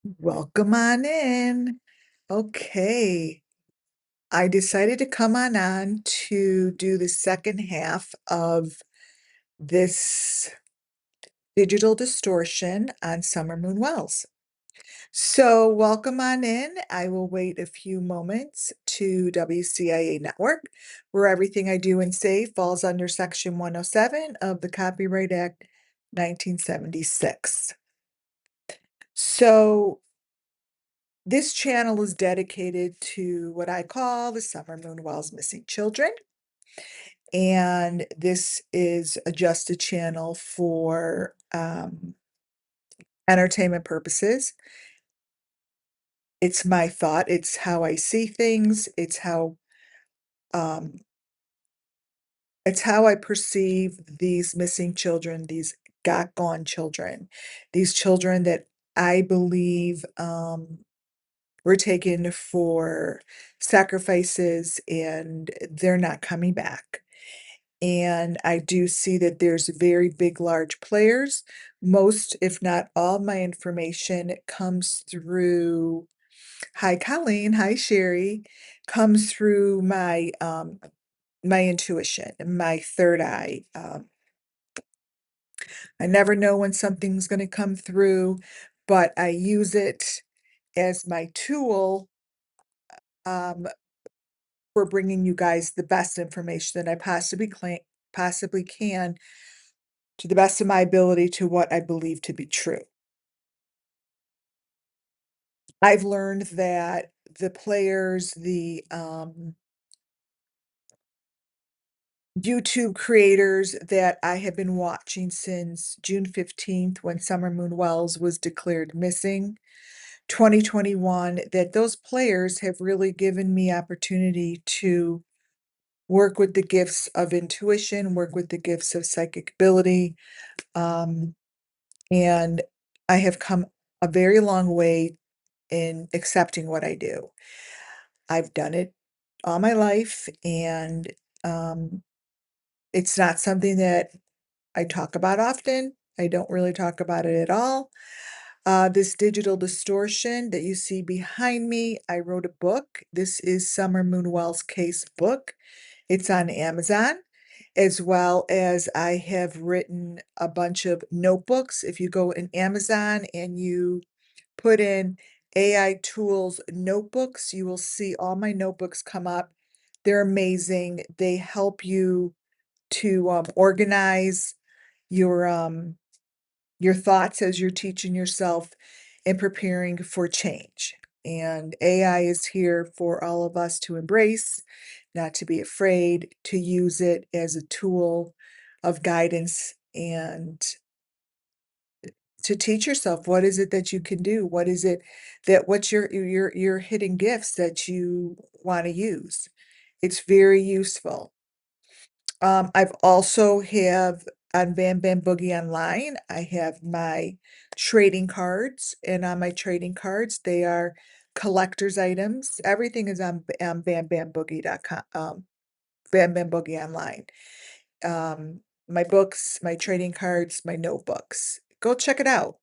Welcome on in. Okay, I decided to come on to do the second half of this digital distortion on Summer Moon Wells. So welcome on in. I will wait a few moments to WCIA Network, where everything I do and say falls under Section 107 of the Copyright Act 1976. So this channel is dedicated to what I call the Summer Moon Wells missing children. And this is just a channel for entertainment purposes. It's my thought, it's how I see things, um, it's how I perceive these missing children, these got gone children, these children that I believe were taken for sacrifices and they're not coming back. And I do see that there's very big, large players. Most, if not all, my information comes through, hi Colleen, hi Sherry, comes through my intuition, my third eye. I never know when something's going to come through, but I use it as my tool um, for bringing you guys the best information that I possibly can, to the best of my ability, to what I believe to be true. I've learned that the players, the YouTube creators that I have been watching since June 15th, when Summer Moon Wells was declared missing, 2021, that those players have really given me opportunity to work with the gifts of intuition, work with the gifts of psychic ability, um, and I have come a very long way in accepting what I do. I've done it all my life, and um, it's not something that I talk about often. I don't really talk about it at all. This digital distortion that you see behind me, I wrote a book. This is Summer Moon Wells' case book. It's on Amazon, as well as I have written a bunch of notebooks. If you go in Amazon and you put in AI tools notebooks, you will see all my notebooks come up. They're amazing. They help you to organize your your thoughts as you're teaching yourself and preparing for change. And AI is here for all of us to embrace, not to be afraid, to use it as a tool of guidance and to teach yourself what is it that you can do, what is it that what's your hidden gifts that you want to use. It's very useful. I've also have on Bam Bam Boogie Online, I have my trading cards, and on my trading cards, they are collector's items. Everything is on bambamboogie.com, Bam Bam Boogie Online. My books, my trading cards, my notebooks. Go check it out.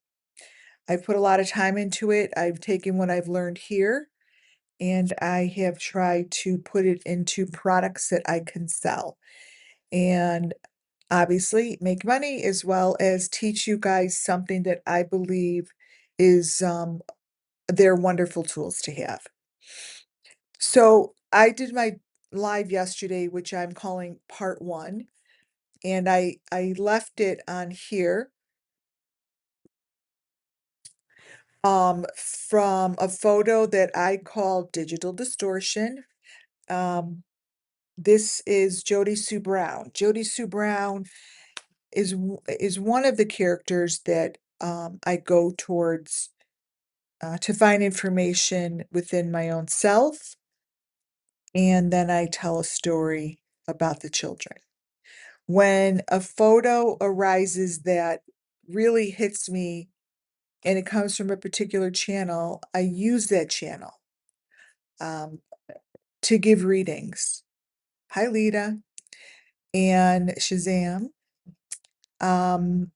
I've put a lot of time into it. I've taken what I've learned here and I have tried to put it into products that I can sell. And obviously make money, as well as teach you guys something that I believe is they're wonderful tools to have. So I did my live yesterday, which I'm calling part one, and I left it on here from a photo that I call digital distortion. Um, this is Jody Sue Brown. Jody Sue Brown is one of the characters that I go towards to find information within my own self, and then I tell a story about the children. When a photo arises that really hits me and it comes from a particular channel, I use that channel um, to give readings. Hi, Lita and Shazam. Um,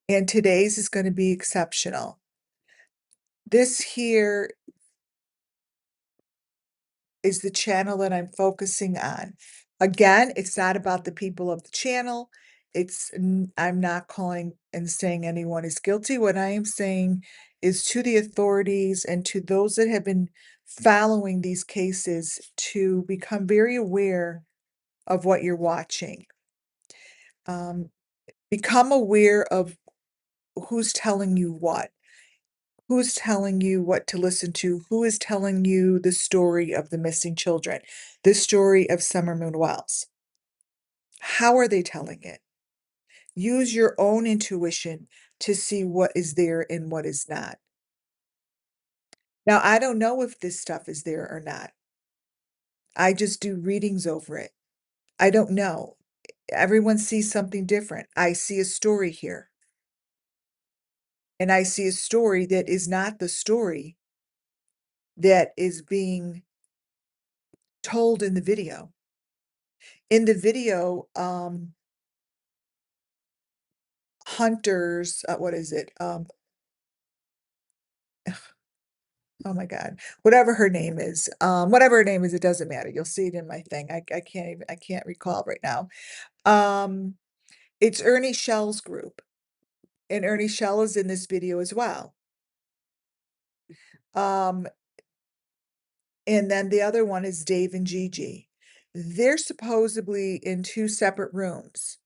and today's is going to be exceptional. This here is the channel that I'm focusing on. Again, it's not about the people of the channel. I'm not calling and saying anyone is guilty. What I am saying is to the authorities and to those that have been following these cases to become very aware of what you're watching. Become aware of who's telling you what. Who's telling you what to listen to? Who is telling you the story of the missing children? The story of Summer Moon Wells? How are they telling it? Use your own intuition to see what is there and what is not. Now, I don't know if this stuff is there or not. I just do readings over it. I don't know. Everyone sees something different. I see a story here, and I see a story that is not the story that is being told in the video. In the video, Hunter's, what is it? Oh my God, whatever her name is, it doesn't matter. You'll see it in my thing. I can't recall right now. Um, it's Ernie Shell's group, and Ernie Shell is in this video as well. Um, and then the other one is Dave and Gigi. They're supposedly in two separate rooms.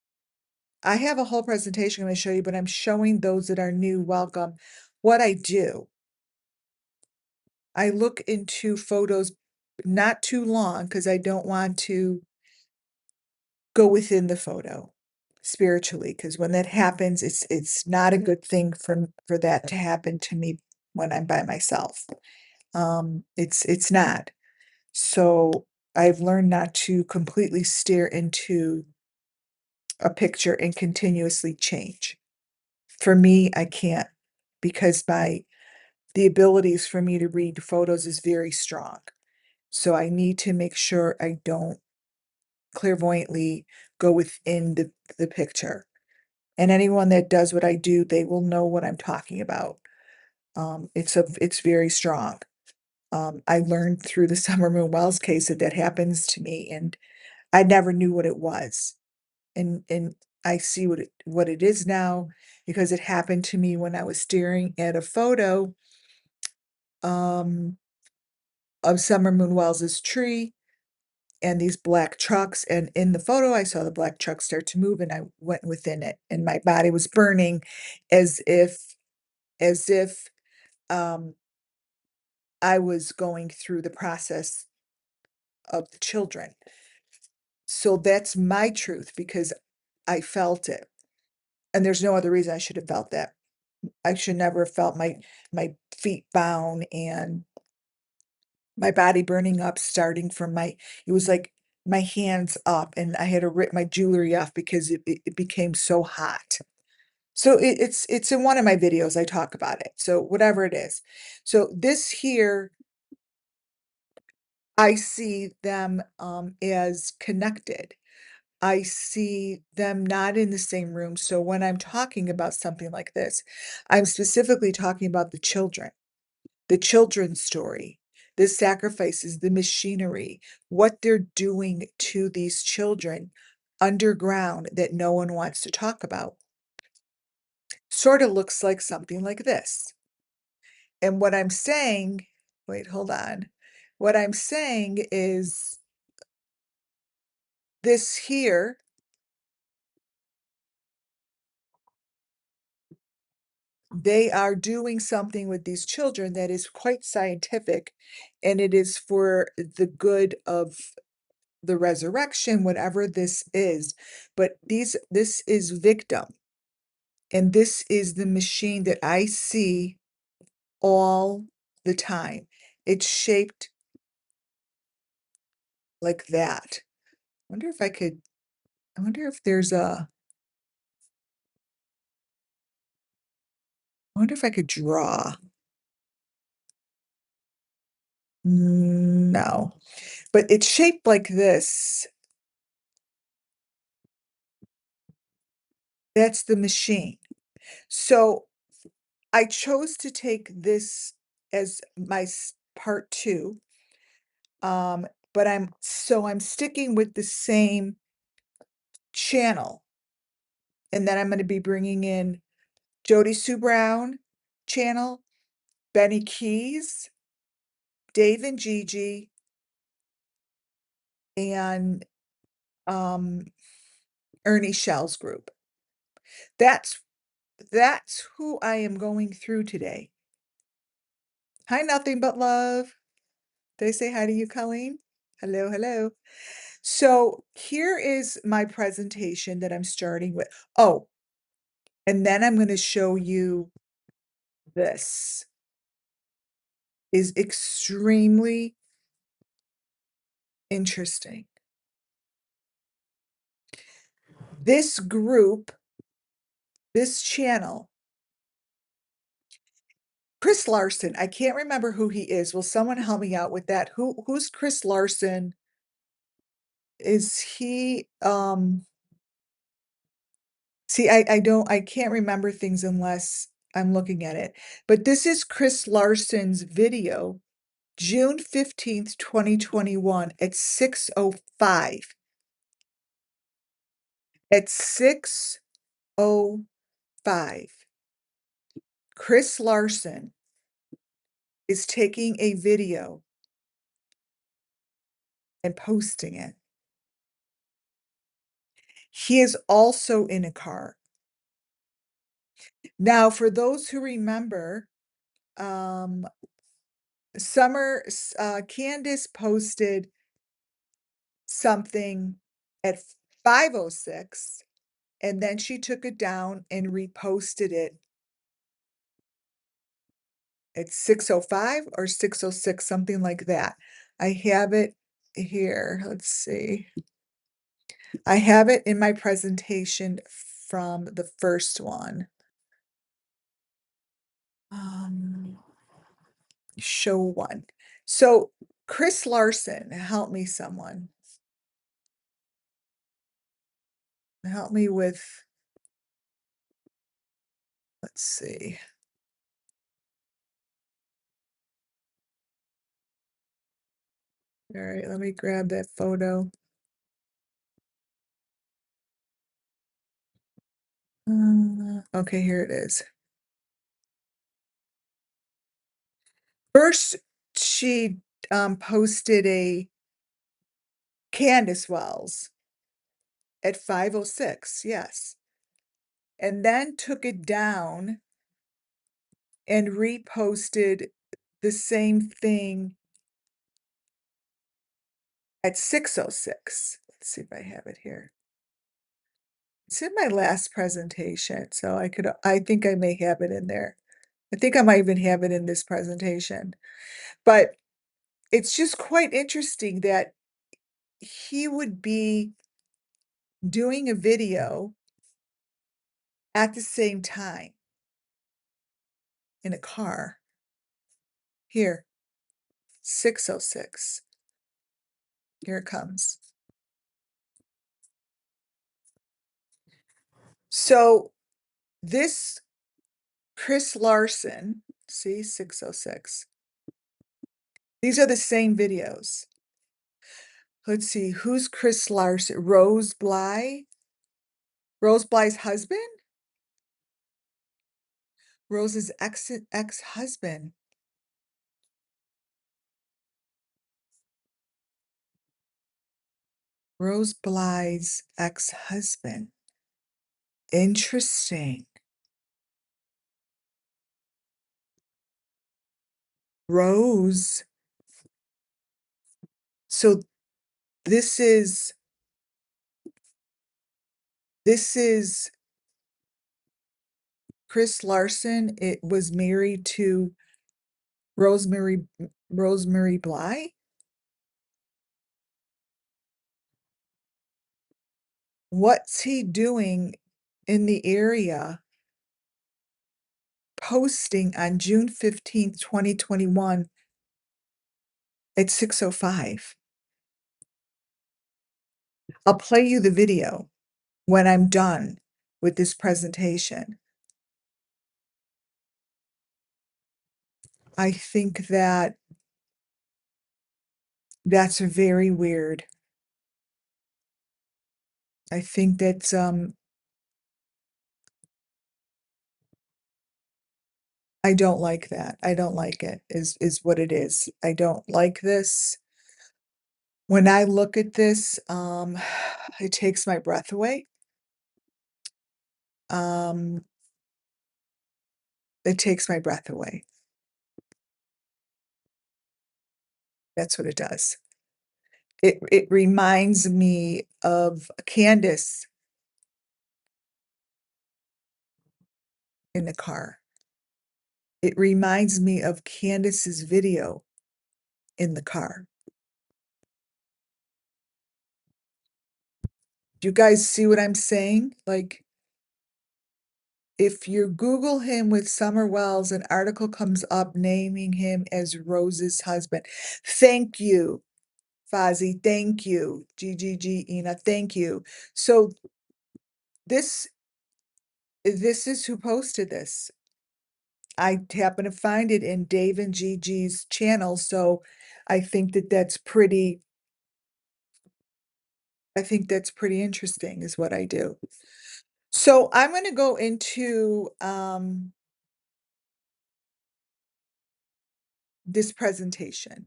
I have a whole presentation I'm going to show you, but I'm showing those that are new. Welcome. What I do, I look into photos not too long because I don't want to go within the photo spiritually, because when that happens, it's not a good thing for that to happen to me when I'm by myself. It's not. So I've learned not to completely stare into a picture and continuously change. For me, I can't, because the abilities for me to read photos is very strong. So I need to make sure I don't clairvoyantly go within the picture. And anyone that does what I do, they will know what I'm talking about. It's very strong. I learned through the Summer Moon Wells case that happens to me, and I never knew what it was. And I see what it is now, because it happened to me when I was staring at a photo um of Summer Moon Wells's tree and these black trucks. And in the photo, I saw the black truck start to move, and I went within it, and my body was burning as if um, I was going through the process of the children. So that's my truth, because I felt it. And there's no other reason I should have felt that. I should never have felt my feet bound and my body burning up, starting from it was like my hands up, and I had to rip my jewelry off because it became so hot. So it's in one of my videos, I talk about it. So whatever it is. So this here, I see them as connected. I see them not in the same room. So when I'm talking about something like this, I'm specifically talking about the children's story, the sacrifices, the machinery, what they're doing to these children underground that no one wants to talk about. Sort of looks like something like this. And what I'm saying, wait, hold on. What I'm saying is this here, they are doing something with these children that is quite scientific, and it is for the good of the resurrection, whatever this is. But this is victim, and this is the machine that I see all the time. It's shaped like that. Wonder if I could, I wonder if there's a, I wonder if I could draw. No, but it's shaped like this. That's the machine. So I chose to take this as my part two. But I'm sticking with the same channel, and then I'm going to be bringing in Jody Sue Brown channel, Benny Keys, Dave and Gigi, and um, Ernie Shell's group. That's who I am going through today. Hi, nothing but love. Did I say hi to you, Colleen? Hello, hello. So here is my presentation that I'm starting with. Oh, and then I'm going to show you this. Is extremely interesting. This group, this channel, Chris Larson, I can't remember who he is. Will someone help me out with that? Who's Chris Larson? Is he see, I can't remember things unless I'm looking at it. But this is Chris Larson's video, June 15th, 2021 at 6:05. At 6:05, Chris Larson is taking a video and posting it. He is also in a car. Now, for those who remember, um, Candace posted something at 5:06, and then she took it down and reposted it at 6:05 or 6:06, something like that. I have it here. Let's see. I have it in my presentation from the first one. Show one. So Chris Larson, help me someone. Help me with, let's see. All right, let me grab that photo. Okay, here it is. First, she posted a Candace Wells at 5:06, yes. And then took it down and reposted the same thing at 6:06. Let's see if I have it here. It's in my last presentation, so I think I may have it in there. I think I might even have it in this presentation. But it's just quite interesting that he would be doing a video at the same time in a car. Here, 6:06. Here it comes. So this Chris Larson, see, 6:06. These are the same videos. Let's see, who's Chris Larson? Rose Bly? Rose Bly's husband? Rose's ex-husband. Rose Bly's ex-husband. Interesting. Rose. So this is Chris Larson. It was married to Rosemary Bly. What's he doing in the area posting on June 15th, 2021 at 6:05? I'll play you the video when I'm done with this presentation. I think that that's very weird. I think that's, I don't like that. I don't like it, is what it is. I don't like this. When I look at this, it takes my breath away. Um, it takes my breath away. That's what it does. It reminds me of Candace in the car. It reminds me of Candace's video in the car. Do you guys see what I'm saying? Like, if you Google him with Summer Wells, an article comes up naming him as Rose's husband. Thank you, Fozzie. Thank you. GGG, Ina. Thank you. So this this is who posted this. I happen to find it in Dave and Gigi's channel, so I think that that's pretty, I think that's pretty interesting is what I do. So I'm going to go into this presentation,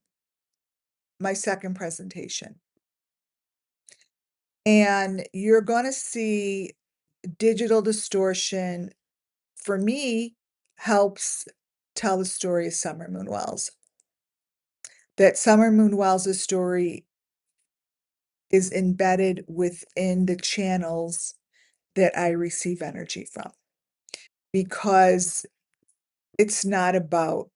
my second presentation. And you're going to see digital distortion, for me, helps tell the story of Summer Moon Wells. That Summer Moon Wells' story is embedded within the channels that I receive energy from, because it's not about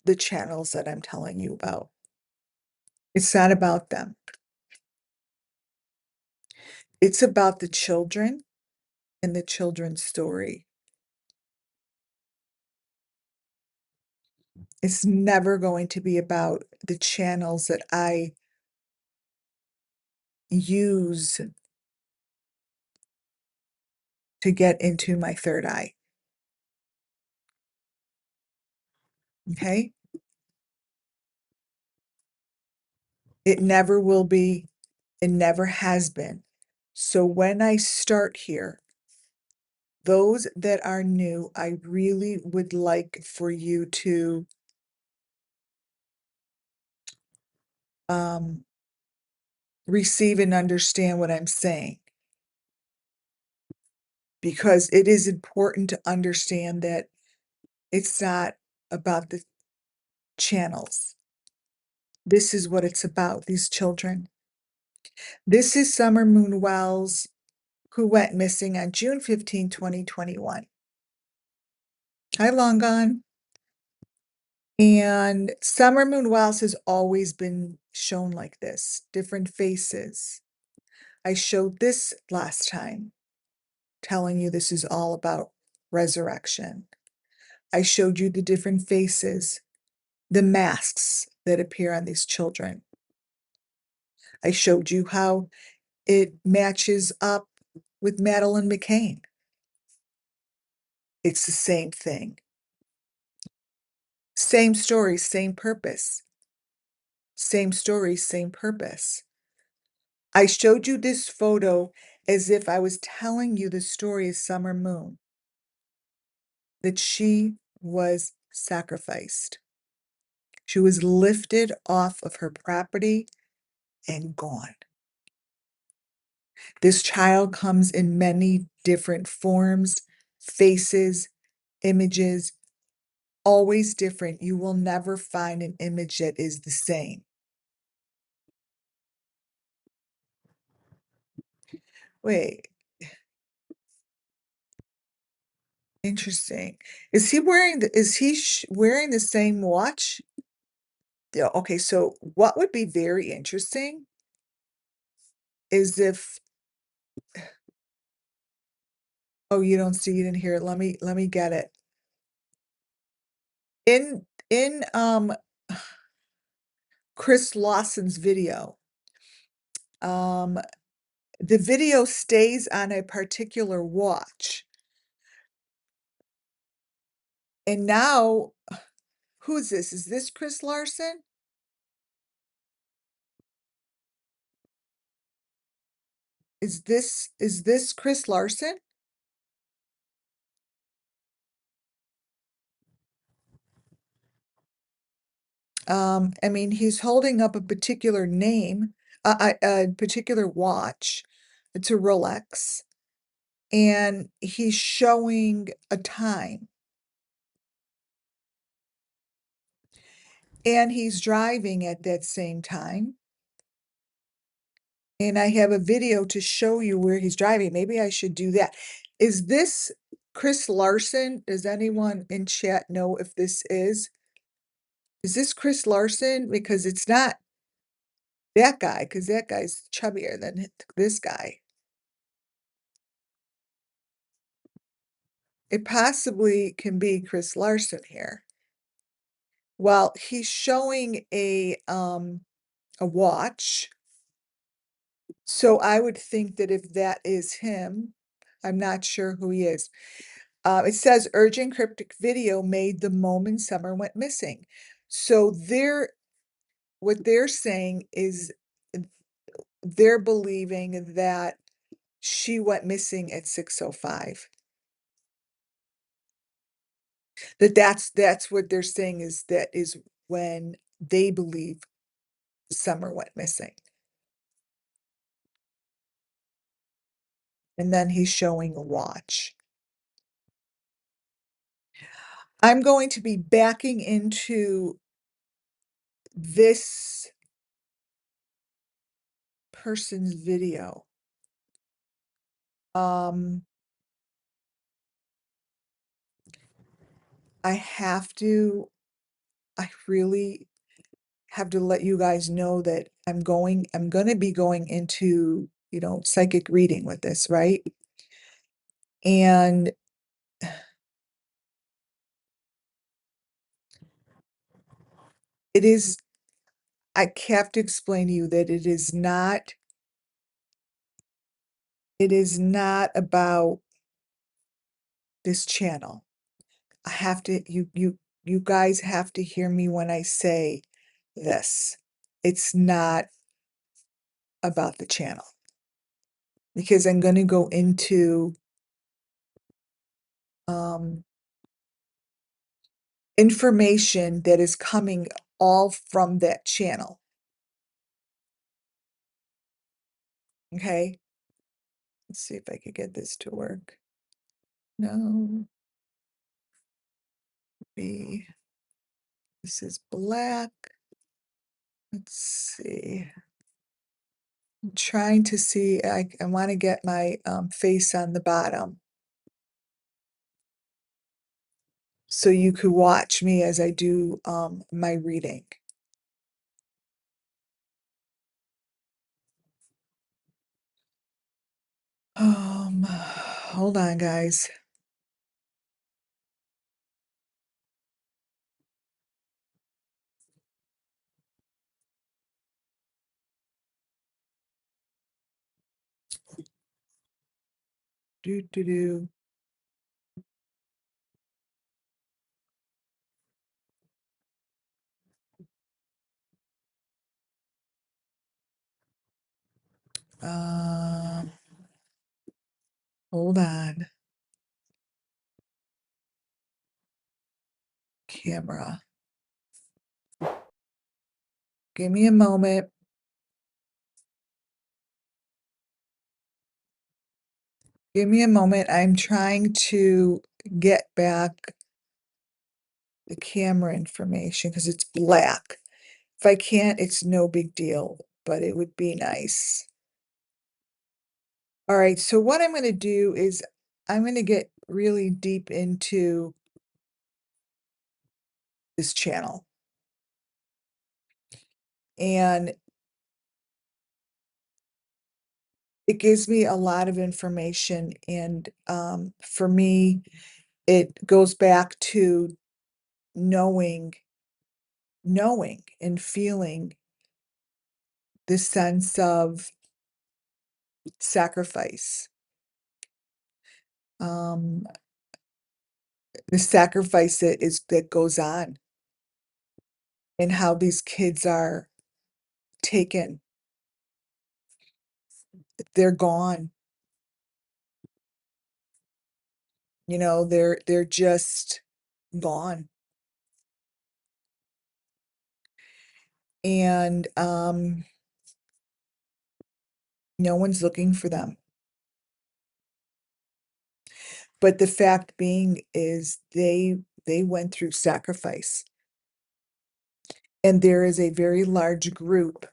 the channels that I'm telling you about. It's not about them. It's about the children and the children's story. It's never going to be about the channels that I use to get into my third eye. Okay? It never will be, it never has been. So when I start here, those that are new, I really would like for you to receive and understand what I'm saying, because it is important to understand that it's not about the channels. This is what it's about, these children. This is Summer Moon Wells, who went missing on June 15, 2021. Hi, Long Gone. And Summer Moon Wells has always been shown like this, different faces. I showed this last time, telling you this is all about resurrection. I showed you the different faces, the masks that appear on these children. I showed you how it matches up with Madeline McCain. It's the same thing. Same story, same purpose. Same story, same purpose. I showed you this photo as if I was telling you the story of Summer Moon, that she was sacrificed. She was lifted off of her property and gone. This child comes in many different forms, faces, images, always different. You will never find an image that is the same. Wait, interesting. Is he wearing wearing the same watch? Yeah, okay, so what would be very interesting is if, oh, you don't see it in here. Let me get it. In Chris Lawson's video, um the video stays on a particular watch. And now Who is this? Is this Chris Larson? Is this Chris Larson? I mean, he's holding up a particular name, a particular watch. It's a Rolex, and he's showing a time, and he's driving at that same time. And I have a video to show you where he's driving. Maybe I should do that. Is this Chris Larson? Does anyone in chat know if this is? Is this Chris Larson? Because it's not that guy, because that guy's chubbier than this guy. It possibly can be Chris Larson here. Well, he's showing a watch. So I would think that if that is him, I'm not sure who he is. It says urgent cryptic video made the moment Summer went missing. So what they're saying is they're believing that she went missing at 6:05. That's what they're saying is that is when they believe Summer went missing. And then he's showing a watch. I'm going to be backing into this person's video. Um, I have to, I really have to let you guys know that I'm gonna be going into, psychic reading with this, right? And it is, I have to explain to you that it is not about this channel. I have to, you guys have to hear me when I say this. It's not about the channel because I'm going to go into um, information that is coming all from that channel. Okay. Let's see if I could get this to work. No. B. This is black. Let's see. I'm trying to see. I want to get my face on the bottom so you could watch me as I do my reading. Hold on, guys. Do do do. Um, hold on. Camera. Give me a moment. Give me a moment. I'm trying to get back the camera information because it's black. If I can't, it's no big deal, but it would be nice. All right, so what I'm going to do is I'm going to get really deep into this channel. And it gives me a lot of information. And for me, it goes back to knowing and feeling this sense of sacrifice. The sacrifice that goes on. and how these kids are taken. They're gone. They're just gone. And no one's looking for them. But the fact being is they went through sacrifice. And there is a very large group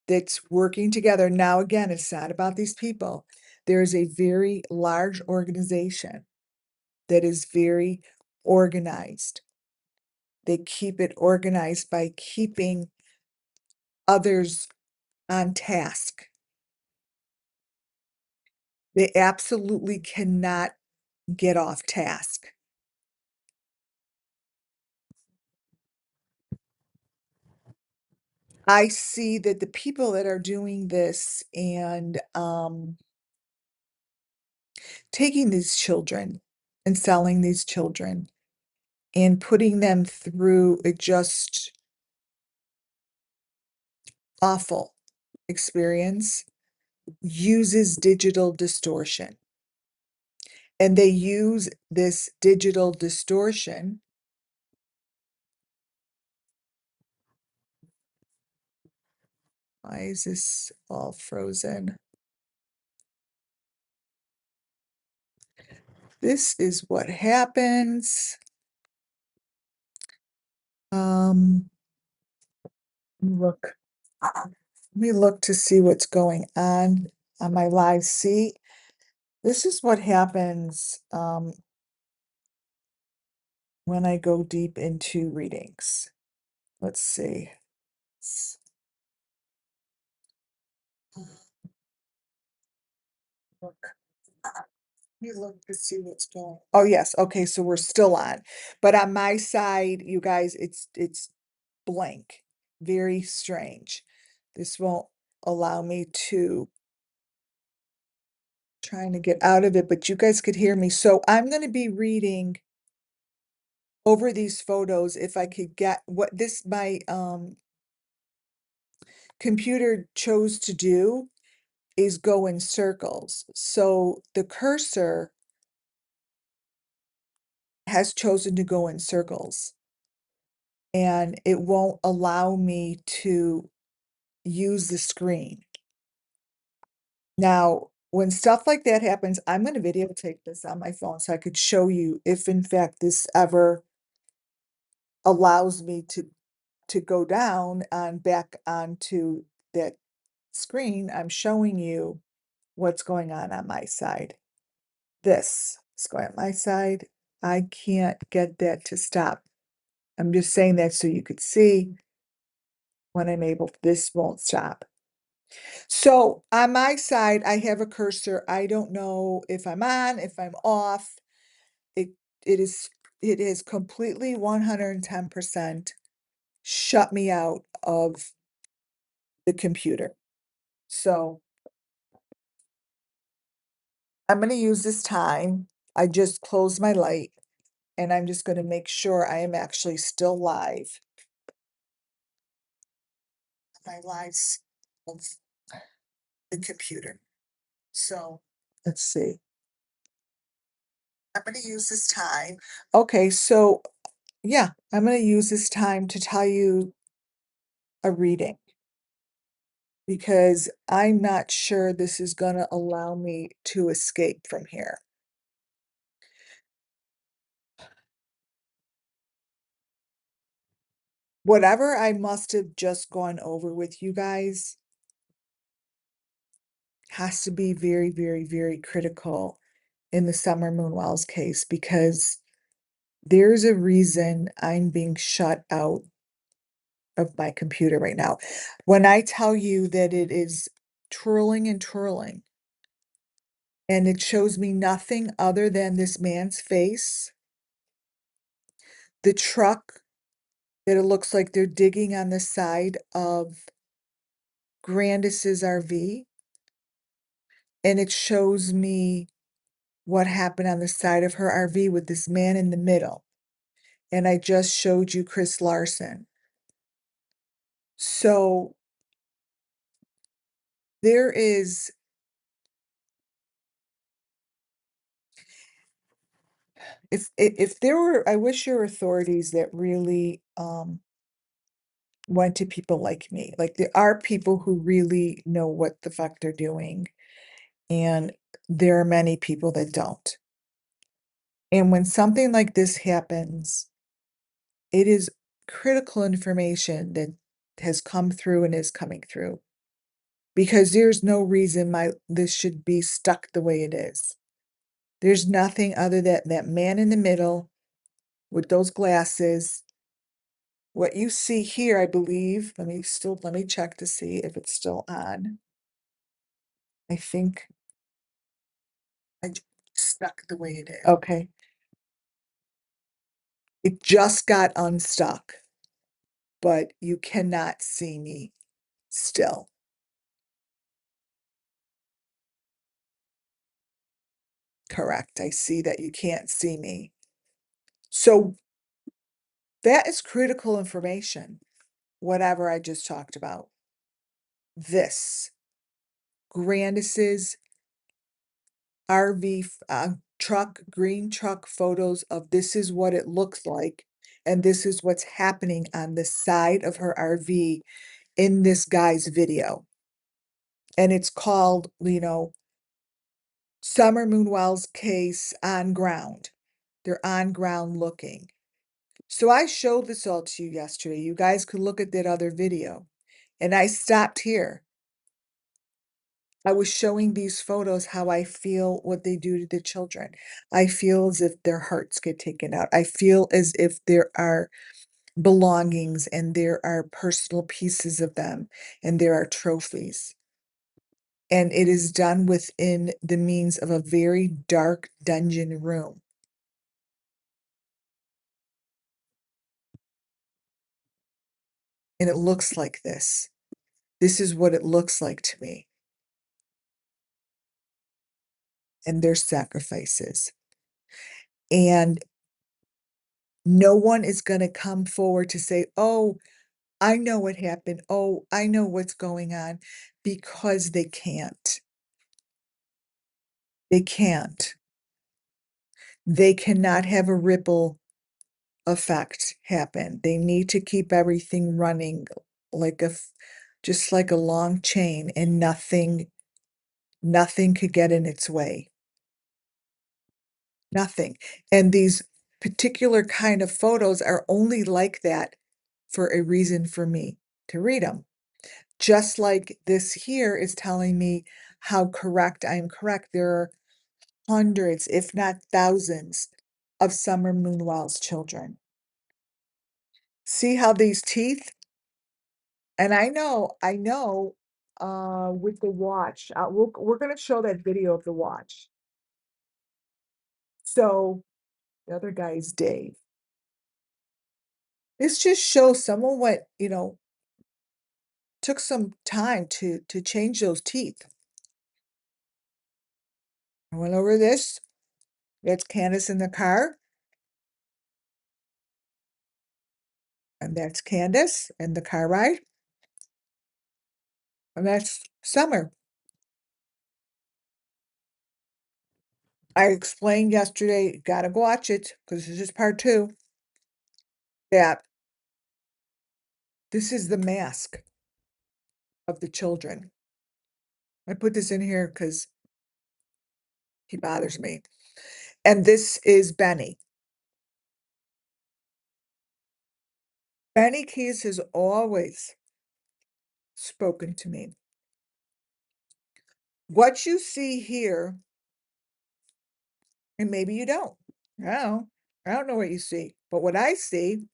that's working together. Now, again, it's not about these people. There is a very large organization that is very organized. They keep it organized by keeping others on task. They absolutely cannot get off task. I see that the people that are doing this and taking these children and selling these children and putting them through a just awful experience uses digital distortion. And they use this digital distortion. Why is this all frozen? This is what happens. Um, look. Let me look to see what's going on my live seat. This is what happens when I go deep into readings. Let's see. Look. Let me look to see what's going. Oh yes, okay, so we're still on. But on my side, you guys, it's blank. Very strange. This won't allow me to trying to get out of it, but you guys could hear me. So I'm going to be reading over these photos if I could get what this my computer chose to do is go in circles. So the cursor has chosen to go in circles and it won't allow me to use the screen. Now, when stuff like that happens, I'm going to videotape this on my phone so I could show you if in fact this ever allows me to go down on back onto that screen. I'm showing you what's going on my side. This is going on my side. I can't get that to stop. I'm just saying that so you could see when I'm able, this won't stop. So on my side, I have a cursor. I don't know if I'm on, if I'm off. It it is it is completely 110% shut me out of the computer. So I'm going to use this time. I just closed my light and I'm just going to make sure I am actually still live. My lives of the computer. So let's see. I'm going to use this time. Okay, so yeah, I'm going to use this time to tell you a reading because I'm not sure this is going to allow me to escape from here. Whatever I must have just gone over with you guys has to be very, very, very critical in the Summer Moonwell's case because there's a reason I'm being shut out of my computer right now. When I tell you that it is twirling and twirling, and it shows me nothing other than this man's face, the truck that it looks like they're digging on the side of Grandis's RV, and it shows me what happened on the side of her RV with this man in the middle. And I just showed you Chris Larson. So there is if there were I wish there were authorities that really, went to people like me. Like, there are people who really know what the fuck they're doing, and there are many people that don't. And when something like this happens, it is critical information that has come through and is coming through, because there's no reason my this should be stuck the way it is. There's nothing other than that man in the middle with those glasses. What you see here, I believe, let me check to see if it's still on. I think I j stuck the way it is. Okay. It just got unstuck, but you cannot see me still. Correct. I see that you can't see me. So that is critical information, whatever I just talked about. This, Grandis's RV truck, green truck photos of this is what it looks like, and this is what's happening on the side of her RV in this guy's video. And it's called, Summer Moonwell's case on ground. They're on ground looking. So I showed this all to you yesterday. You guys could look at that other video. And I stopped here. I was showing these photos how I feel what they do to the children. I feel as if their hearts get taken out. I feel as if there are belongings and there are personal pieces of them and there are trophies. And it is done within the means of a very dark dungeon room. And it looks like this. This is what it looks like to me. And their sacrifices. And no one is going to come forward to say, oh, I know what happened. Oh, I know what's going on, because they can't. They can't. They cannot have a ripple effect happen. They need to keep everything running like just like a long chain, and nothing could get in its way. Nothing. And these particular kind of photos are only like that for a reason for me to read them. Just like this here is telling me how correct I am correct. There are hundreds, if not thousands, of Summer Moonwell's children. See how these teeth, and I know, with the watch, we're gonna show that video of the watch. So the other guy is Dave. This just shows someone took some time to change those teeth. I went over this. That's Candace in the car, and that's Candace in the car ride, and that's Summer. I explained yesterday, gotta watch it, because this is part two, that this is the mask of the children. I put this in here because he bothers me. And this is Benny. Benny Keys has always spoken to me. What you see here, and maybe you don't. I I don't know what you see, but what I see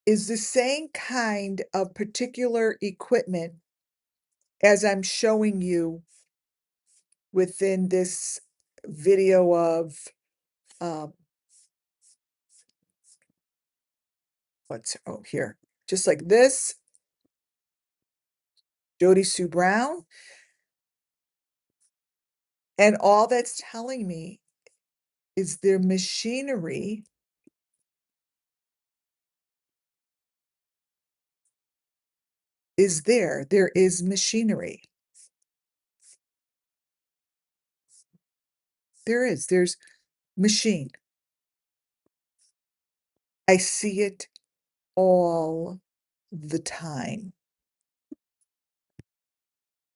is the same kind of particular equipment as I'm showing you within this video of, um, here, just like this, Jody Sue Brown. And all that's telling me is their machinery is there. There is machinery. There's machine. I see it all the time,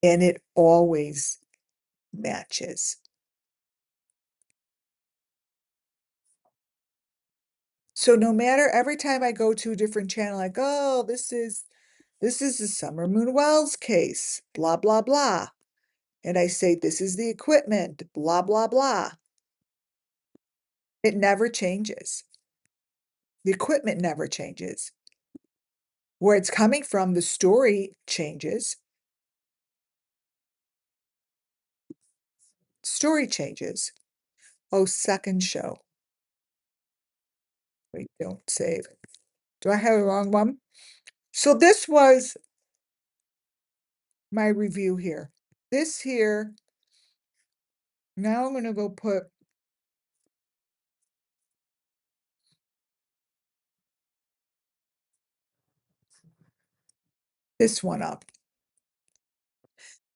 and it always matches. So no matter every time I go to a different channel, I go, oh, this is the Summer Moon Wells case, blah, blah, blah. And I say, this is the equipment, blah, blah, blah. It never changes. The equipment never changes. Where it's coming from, the story changes. Story changes. Oh, second show. Wait, don't save. Do I have the wrong one? So this was my review here. This here, now I'm going to go put this one up.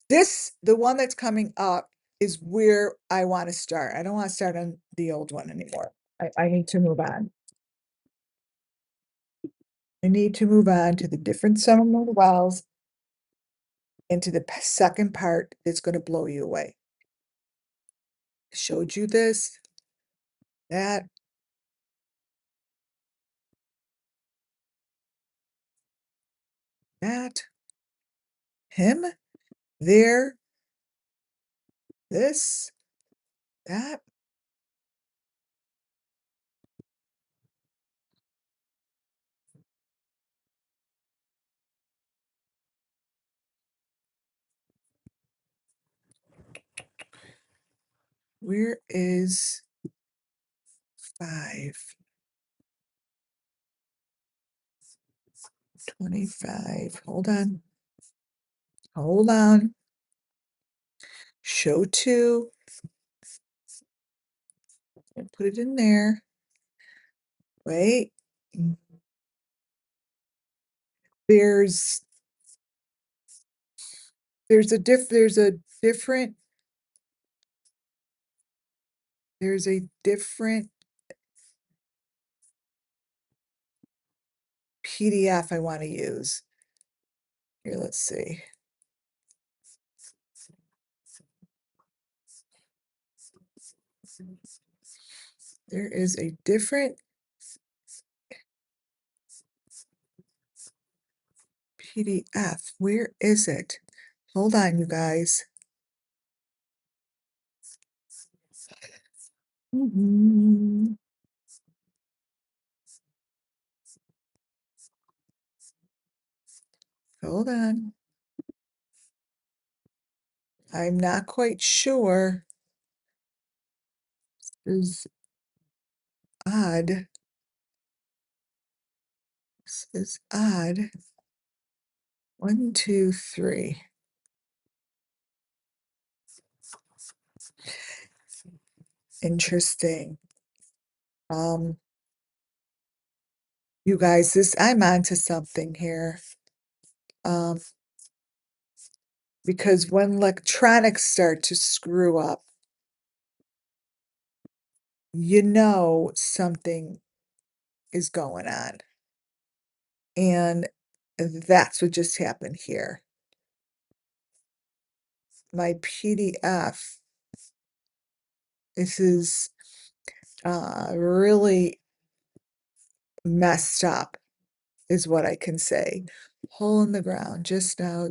The one that's coming up is where I want to start. I don't want to start on the old one anymore. I need to move on. I need to move on to the different summer moon wells and to the second part that's going to blow you away. I showed you this, that, that, him, there, this, that. Where is 5? 25. Hold on. Hold on. Show 2. And put it in there. Wait. There's a different PDF I want to use. Here, let's see. There is a different PDF. Where is it? Hold on, you guys. Hold on. I'm not quite sure. This is odd. This is odd. 1, 2, 3. Interesting. You guys, I'm onto something here. Because when electronics start to screw up, you know something is going on. And that's what just happened here. My PDF, this is really messed up, is what I can say. Hole in the ground, just now.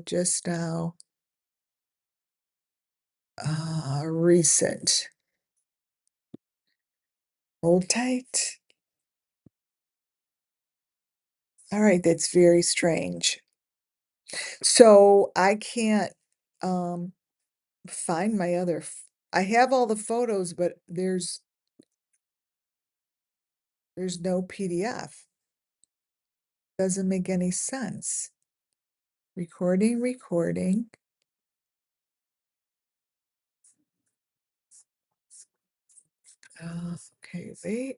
Recent. Hold tight. All right, that's very strange. So I can't find my other. I have all the photos, but there's no PDF. Doesn't make any sense. Recording. Okay, wait.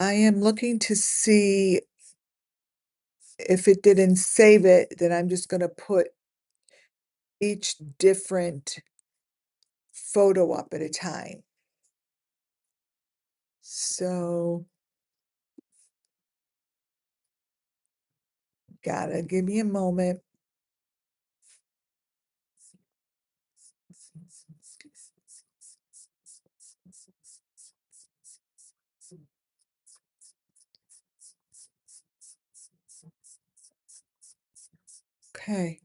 I am looking to see if it didn't save it, then I'm just gonna put each different photo up at a time. So, gotta give me a moment. Okay.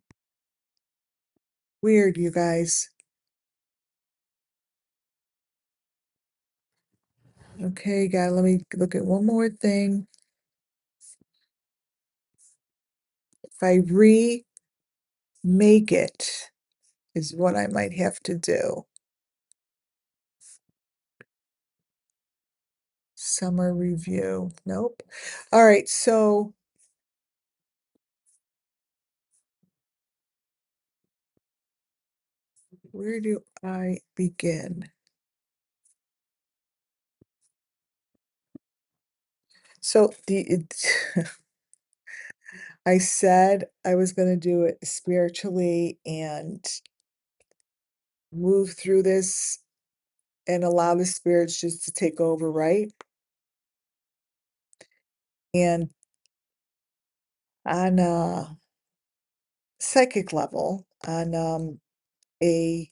Weird, you guys. Okay, let me look at one more thing. If I remake it is what I might have to do. Summer review. Nope. All right, so where do I begin? So I said I was going to do it spiritually and move through this and allow the spirits just to take over, right? And on a psychic level, on a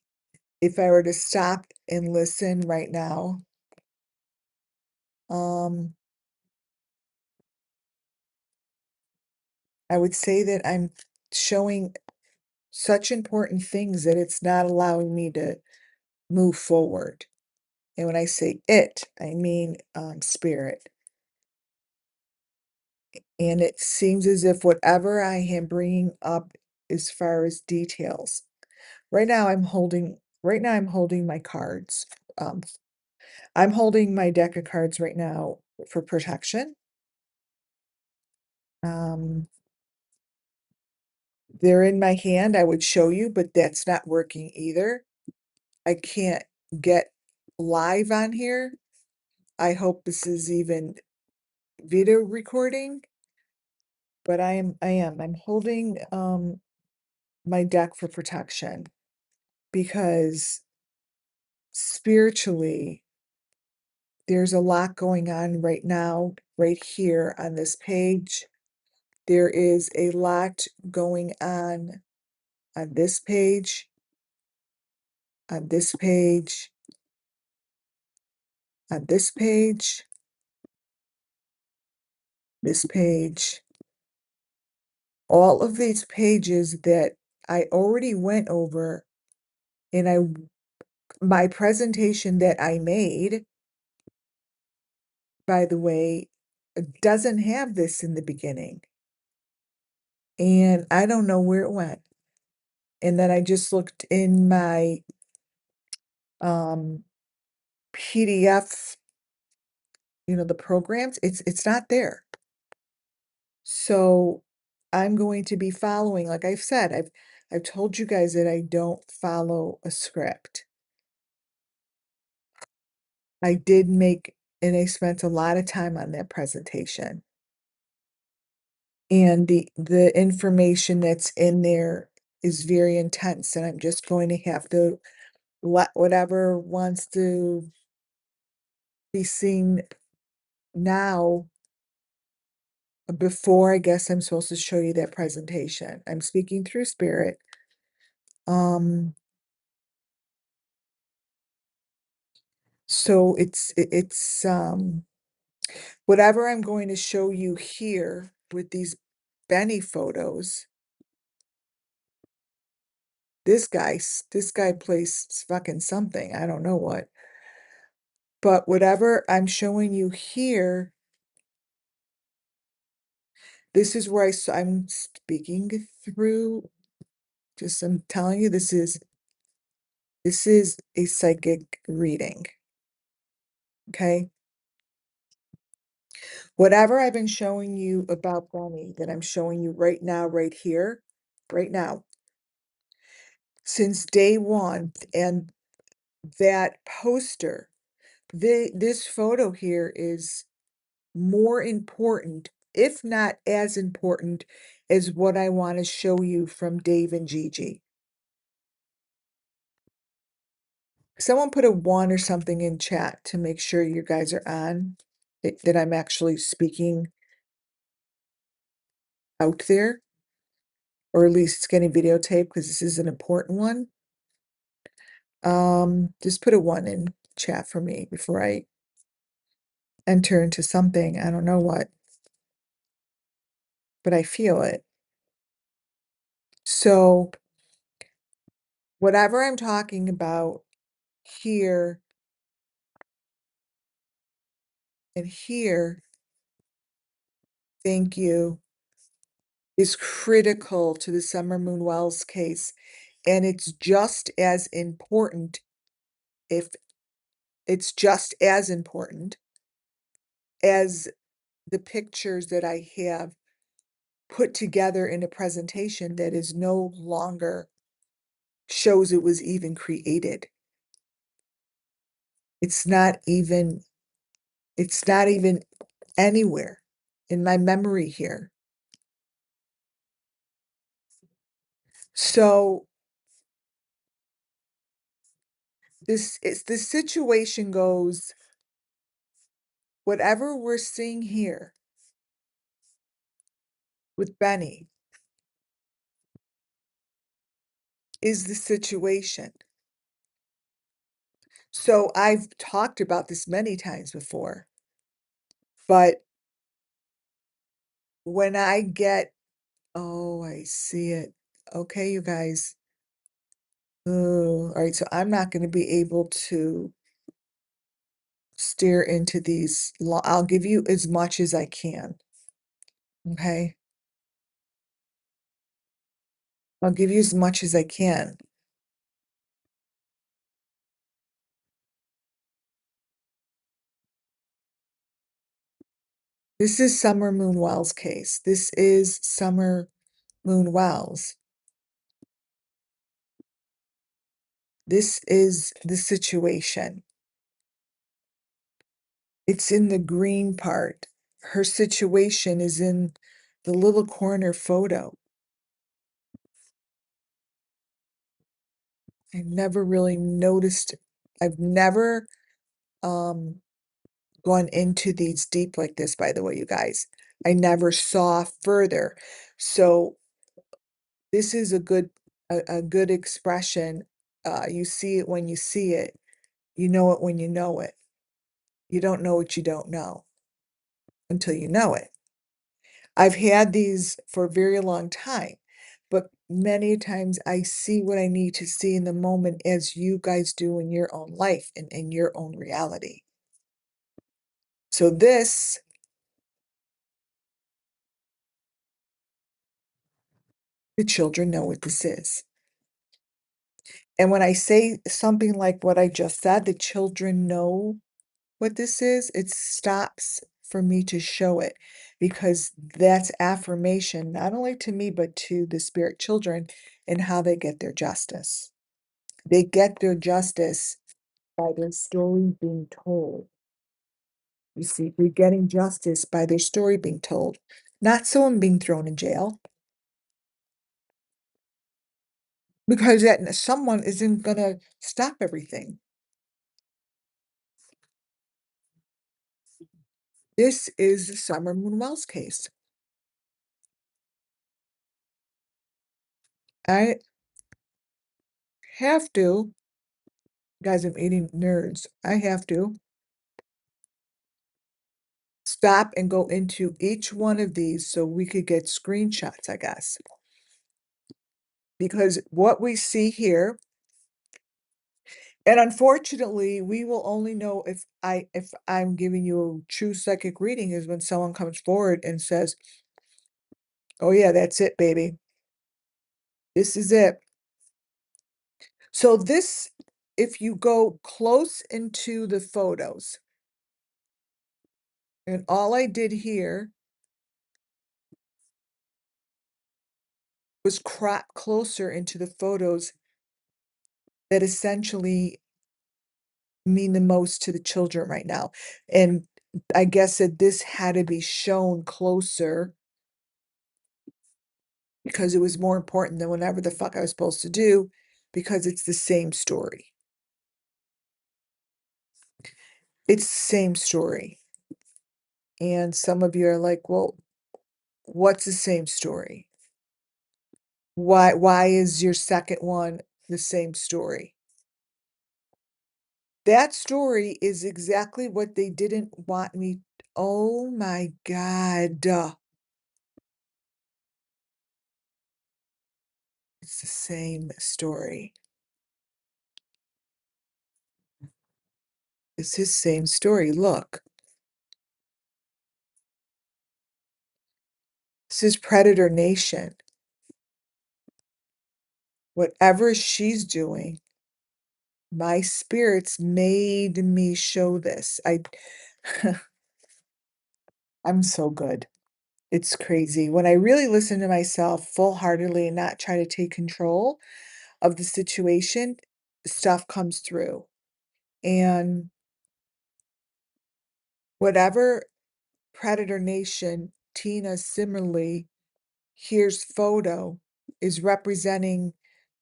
if I were to stop and listen right now, um, I would say that I'm showing such important things that it's not allowing me to move forward. And when I say it, I mean spirit. And it seems as if whatever I am bringing up as far as details, right now I'm holding my cards. Um, I'm holding my deck of cards right now for protection. Um, they're in my hand. I would show you, but that's not working either. I can't get live on here. I hope this is even video recording, but I'm holding my deck for protection because spiritually there's a lot going on right now, right here on this page. There is a lot going on this page, on this page, on this page, this page. All of these pages that I already went over in my presentation that I made, by the way, doesn't have this in the beginning. And I don't know where it went. And then I just looked in my um PDF, the programs, it's not there. So I'm going to be following, like I've said, I've told you guys that I don't follow a script. I did make, and I spent a lot of time on that presentation. And the information that's in there is very intense, and I'm just going to have to let whatever wants to be seen now before I guess I'm supposed to show you that presentation. I'm speaking through spirit. Um, so it's whatever I'm going to show you here with these Benny photos. This guy plays fucking something. I don't know what. But whatever I'm showing you here, this is where I'm speaking through. Just I'm telling you, this is a psychic reading. Okay. Whatever I've been showing you about Bonnie that I'm showing you right now, right here, right now, since day one, and that poster, this photo here is more important, if not as important, as what I want to show you from Dave and Gigi. Someone put a 1 or something in chat to make sure you guys are on, that I'm actually speaking out there, or at least it's getting videotaped because this is an important one. Just put a 1 in chat for me before I enter into something. I don't know what, but I feel it. So whatever I'm talking about here and here, thank you, is critical to the Summer Moon Wells case. And it's just as important, if it's just as important as the pictures that I have put together in a presentation that is no longer shows it was even created. It's not even anywhere in my memory here. So the situation goes, whatever we're seeing here with Benny is the situation. So I've talked about this many times before, but when I get, oh, I see it. Okay, you guys. Oh, all right, so I'm not going to be able to steer into these. I'll give you as much as I can. Okay. I'll give you as much as I can. This is Summer Moon Wells case. This is Summer Moon Wells. This is the situation. It's in the green part. Her situation is in the little corner photo. I've never really noticed, I've never gone into these deep like this, by the way, you guys. I never saw further. So this is a good expression. You see it when you see it. You know it when you know it. You don't know what you don't know until you know it. I've had these for a very long time, but many times I see what I need to see in the moment, as you guys do in your own life and in your own reality. So this, the children know what this is. And when I say something like what I just said, the children know what this is, it stops for me to show it, because that's affirmation, not only to me, but to the spirit children, and how they get their justice. They get their justice by their story being told. You see, we're getting justice by their story being told, not someone being thrown in jail. Because that someone isn't going to stop everything. This is the Summer Moon Wells case. I have to, guys, I'm eating nerds. I have to stop and go into each one of these so we could get screenshots, I guess. Because what we see here, and unfortunately, we will only know if I'm giving you a true psychic reading, is when someone comes forward and says, "Oh yeah, that's it, baby. This is it." So this, if you go close into the photos, and all I did here was crop closer into the photos that essentially mean the most to the children right now. And I guess that this had to be shown closer because it was more important than whatever the fuck I was supposed to do because it's the same story. It's the same story. And some of you are like, well, what's the same story? Why is your second one the same story? That story is exactly what they didn't want me. Oh my God. It's the same story. It's his same story. Look, this is Predator Nation. Whatever she's doing, my spirits made me show this. I'm so good. It's crazy. When I really listen to myself full-heartedly and not try to take control of the situation, stuff comes through. And whatever Predator Nation, Tina similarly, here's photo is representing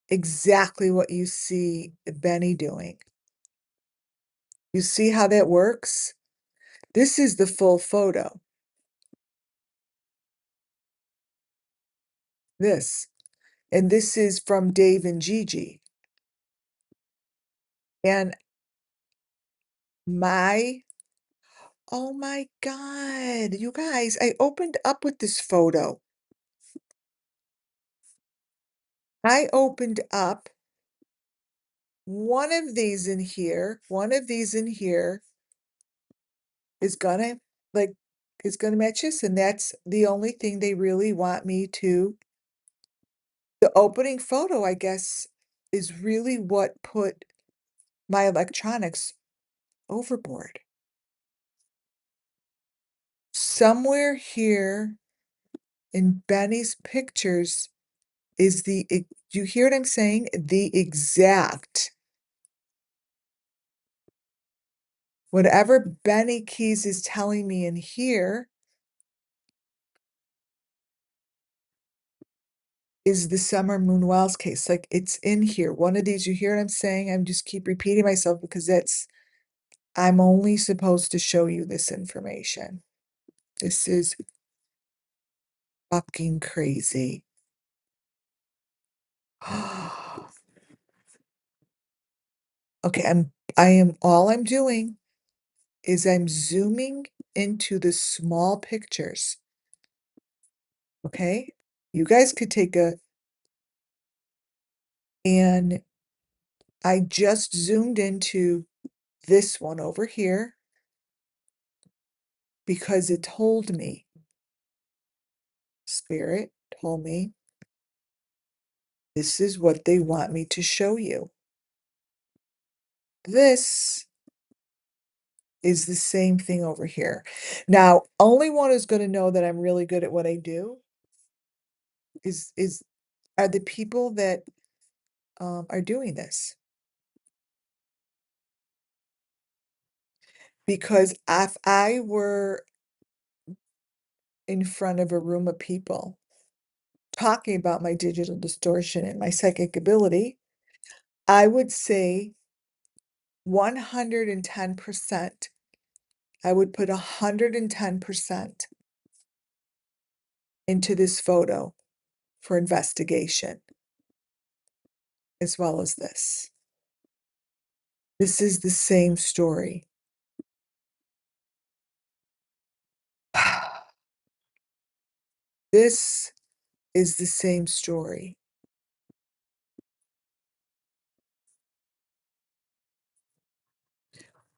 exactly what you see Benny doing. You see how that works? This is the full photo. This. And this is from Dave and Gigi. And my, oh my God, you guys, I opened up with this photo. I opened up one of these in here, is gonna like is gonna match this, and that's the only thing they really want me to. The opening photo, I guess, is really what put my electronics overboard. Somewhere here in Benny's pictures is do you hear what I'm saying? The exact, whatever Benny Keys is telling me in here is the Summer Moon Wells case. Like it's in here. One of these, you hear what I'm saying? I'm just keep repeating myself because I'm only supposed to show you this information. This is fucking crazy. Okay, all I'm doing is I'm zooming into the small pictures. Okay? You guys could and I just zoomed into this one over here because it told me, Spirit told me, this is what they want me to show you. This is the same thing over here. Now, only one who's going to know that I'm really good at what I do is are the people that are doing this. Because if I were in front of a room of people talking about my digital distortion and my psychic ability, I would say 110%. I would put 110% into this photo for investigation, as well as this. This is the same story. This is the same story.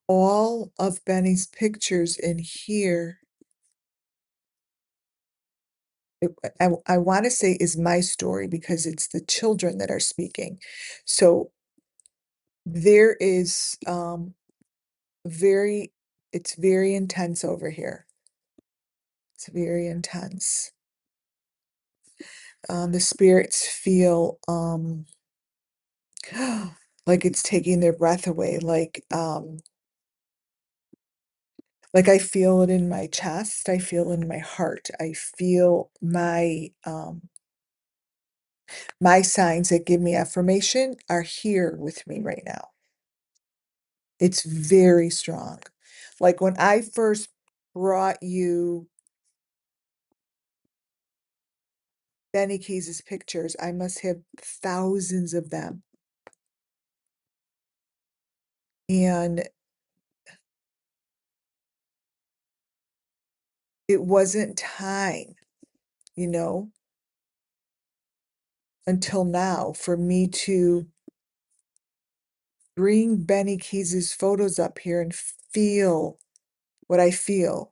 All of Benny's pictures in here, I want to say is my story because it's the children that are speaking. So there is very, it's very intense over here. It's very intense. The spirits feel like it's taking their breath away, like Like I feel it in my chest, I feel it in my heart. I feel my signs that give me affirmation are here with me right now. It's very strong. Like when I first brought you Benny Keys's pictures, I must have thousands of them. And it wasn't time, you know, until now for me to bring Benny Keys's photos up here and feel what I feel.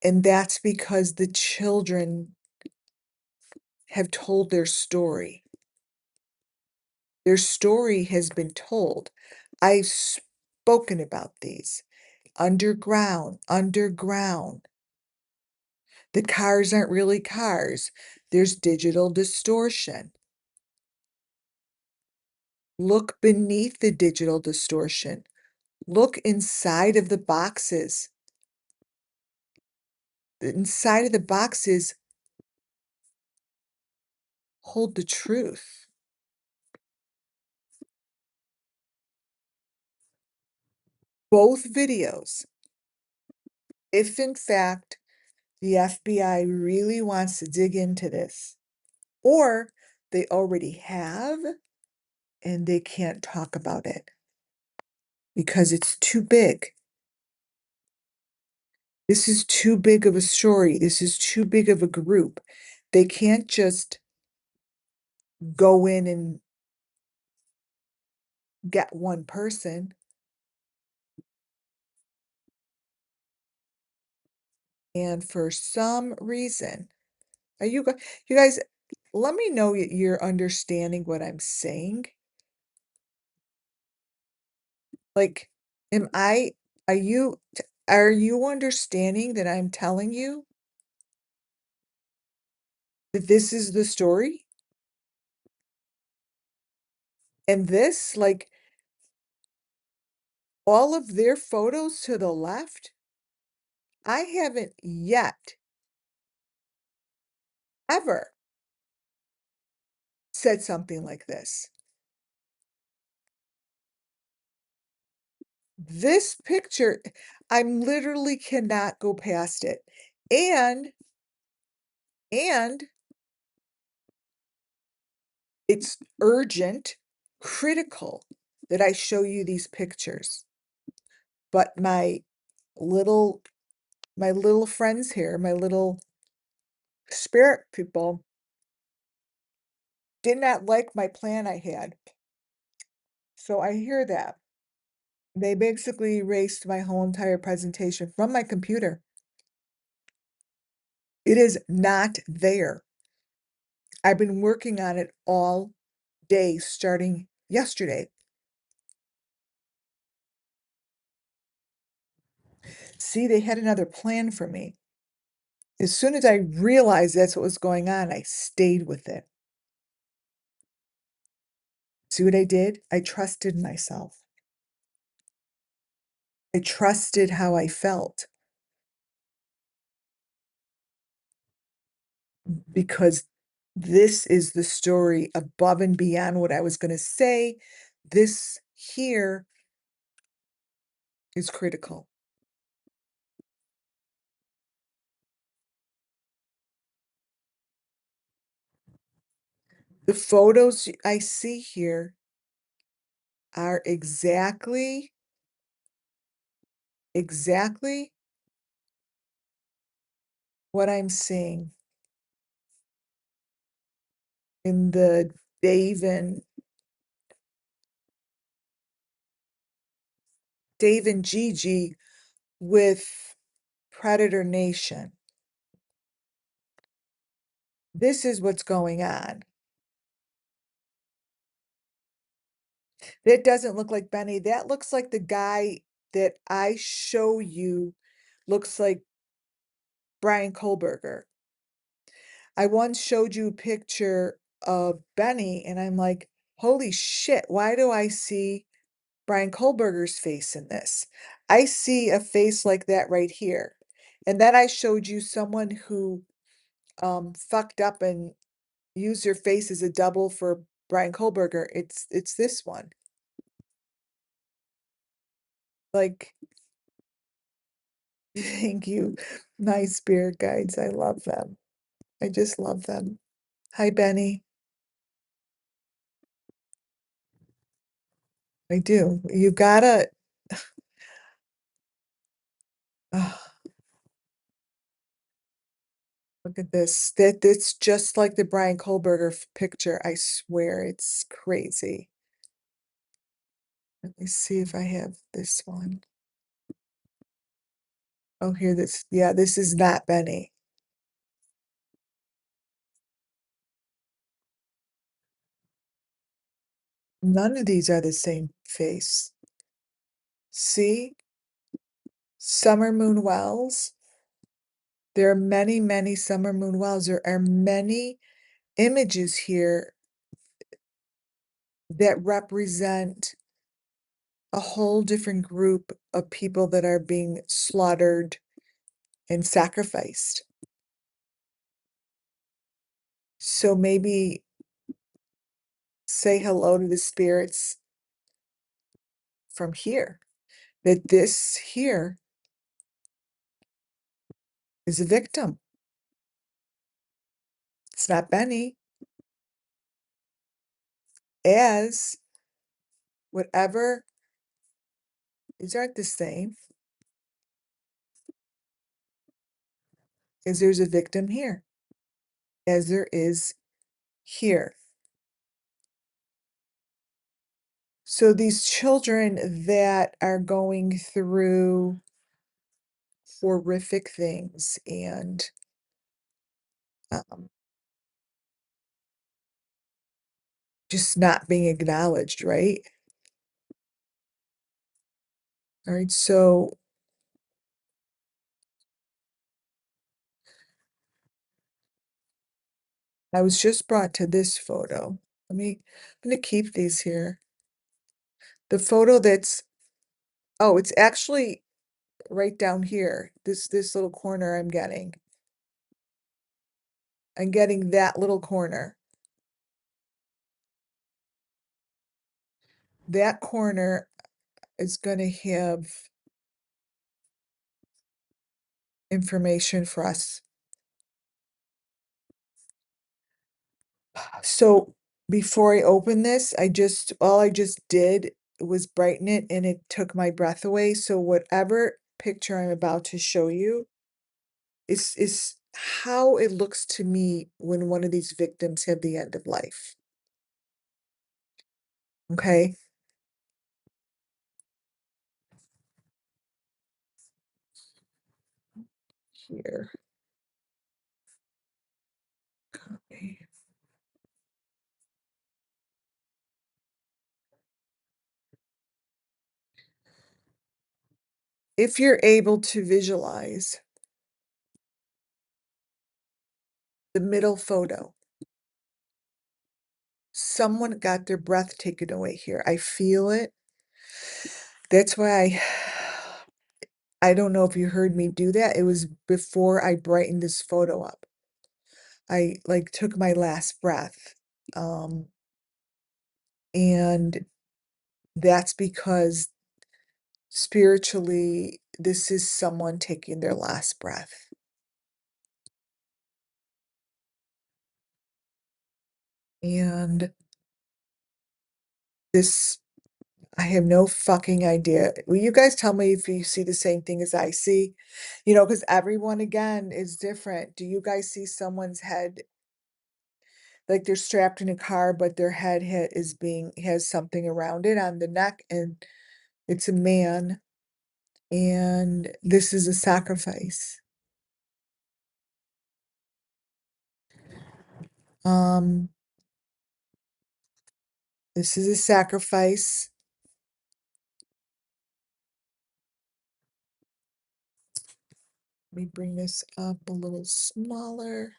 And that's because the children have told their story. Their story has been told. I've spoken about these. Underground, underground. The cars aren't really cars. There's digital distortion. Look beneath the digital distortion. Look inside of the boxes. Inside of the boxes hold the truth. Both videos, if in fact the FBI really wants to dig into this, or they already have and they can't talk about it because it's too big. This is too big of a story. This is too big of a group. They can't just go in and get one person. And for some reason, are you guys, let me know you're understanding what I'm saying. Like, am I, are you understanding that I'm telling you that this is the story? And this, like, all of their photos to the left, I haven't yet ever said something like this. This picture, I'm literally cannot go past it. And it's urgent, critical that I show you these pictures. But little my little friends here, my little spirit people, did not like my plan I had. So I hear that. They basically erased my whole entire presentation from my computer. It is not there. I've been working on it all day starting yesterday. See, they had another plan for me. As soon as I realized that's what was going on, I stayed with it. See what I did? I trusted myself. I trusted how I felt because this is the story above and beyond what I was going to say. This here is critical. The photos I see here are exactly what I'm seeing in the Dave and Gigi with Predator Nation. This is what's going on. That doesn't look like Benny. That looks like the guy that I show you looks like Brian Kohlberger. I once showed you a picture of Benny and I'm like, holy shit, why do I see Brian Kohlberger's face in this. I see a face like that right here. And then I showed you someone who fucked up and used their face as a double for Brian Kohlberger. It's this one. Like, thank you. Nice spirit guides. I love them. I just love them. Hi, Benny. I do. You gotta. Oh, look at this. It's just like the Brian Kohlberger picture. I swear it's crazy. Let me see if I have this one. Oh, here this. Yeah, this is not Benny. None of these are the same face. See? Summer Moon Wells. There are many, many Summer Moon Wells. There are many images here that represent a whole different group of people that are being slaughtered and sacrificed. So maybe say hello to the spirits from here, that this here is a victim. It's not Benny. As whatever, these aren't the same, as there's a victim here, as there is here. So these children that are going through horrific things and um, just not being acknowledged, right? All right, so I was just brought to this photo. I'm gonna keep these here. The photo that's, oh, it's actually right down here. This little corner I'm getting. I'm getting that little corner. That corner is gonna have information for us. So before I open this, all I just did was brighten it and it took my breath away. So whatever picture I'm about to show you is how it looks to me when one of these victims have the end of life. Okay. Here. Okay. If you're able to visualize the middle photo, someone got their breath taken away here. I feel it. That's why I don't know if you heard me do that. It was before I brightened this photo up. I like took my last breath. And that's because spiritually, this is someone taking their last breath. And this, I have no fucking idea. Will you guys tell me if you see the same thing as I see? You know, because everyone again is different. Do you guys see someone's head like they're strapped in a car, but their head has something around it on the neck, and it's a man, and this is a sacrifice. Um, this is a sacrifice. Let me bring this up a little smaller.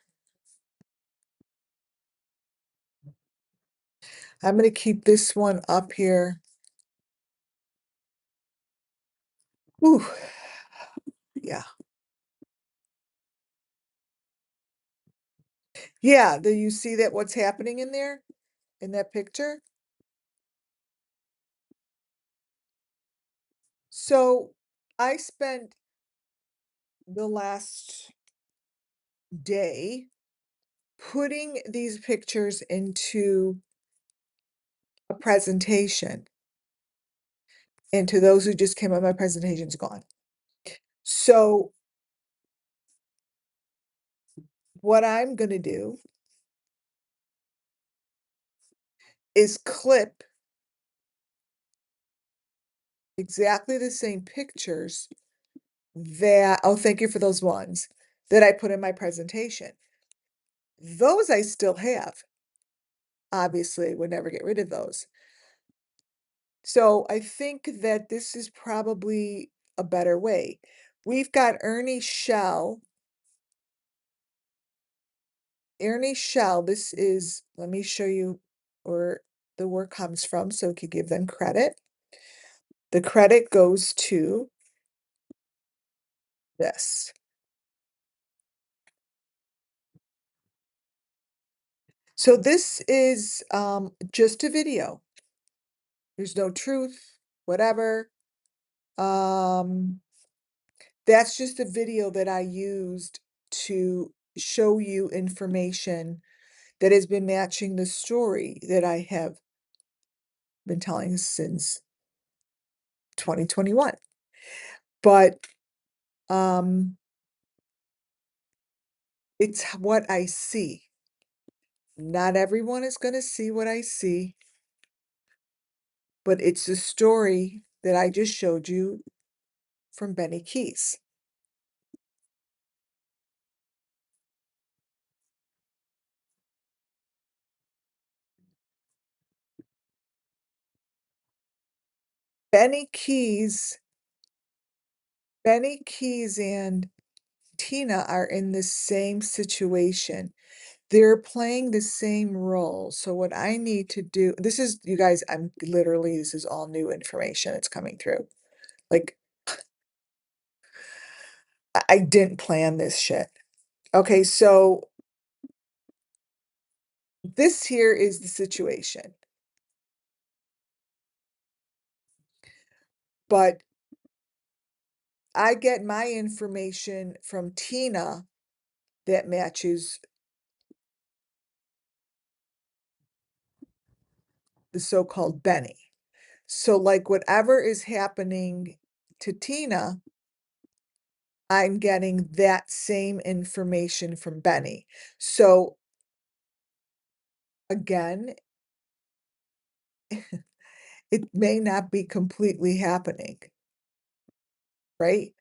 I'm going to keep this one up here Ooh, yeah. Yeah, do you see that what's happening in there, in that picture? So, I spent the last day putting these pictures into a presentation, and to those who just came up, my presentation's gone. So, what I'm gonna do is clip exactly the same pictures that oh, thank you for those ones, that I put in my presentation. Those I still have. Obviously, would never get rid of those. So, I think that this is probably a better way. We've got Ernie Shell, this is let me show you where the work comes from so we could give them credit. The credit goes to this. So this is just a video. There's no truth, whatever. Um, that's just a video that I used to show you information that has been matching the story that I have been telling since 2021. But it's what I see. Not everyone is going to see what I see, but it's the story that I just showed you from Benny Keys. Benny Keys, Benny Keys and Tina are in the same situation. They're playing the same role. So what I need to do, this is, you guys, this is all new information that's coming through. Like, I didn't plan this shit. Okay, so this here is the situation. But I get my information from Tina that matches the so-called Benny. So, like, whatever is happening to Tina, I'm getting that same information from Benny. So, again, it may not be completely happening, right?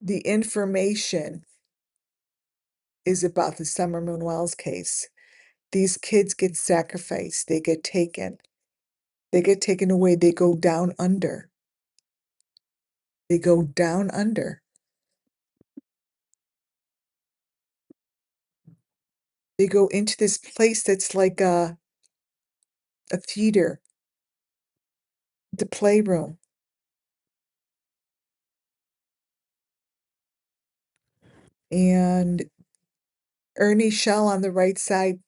The information is about the Summer Moon Wells case. These kids get sacrificed, they get taken. They get taken away, they go down under. They go down under. They go into this place that's like a theater, the playroom. And Ernie Shell on the right side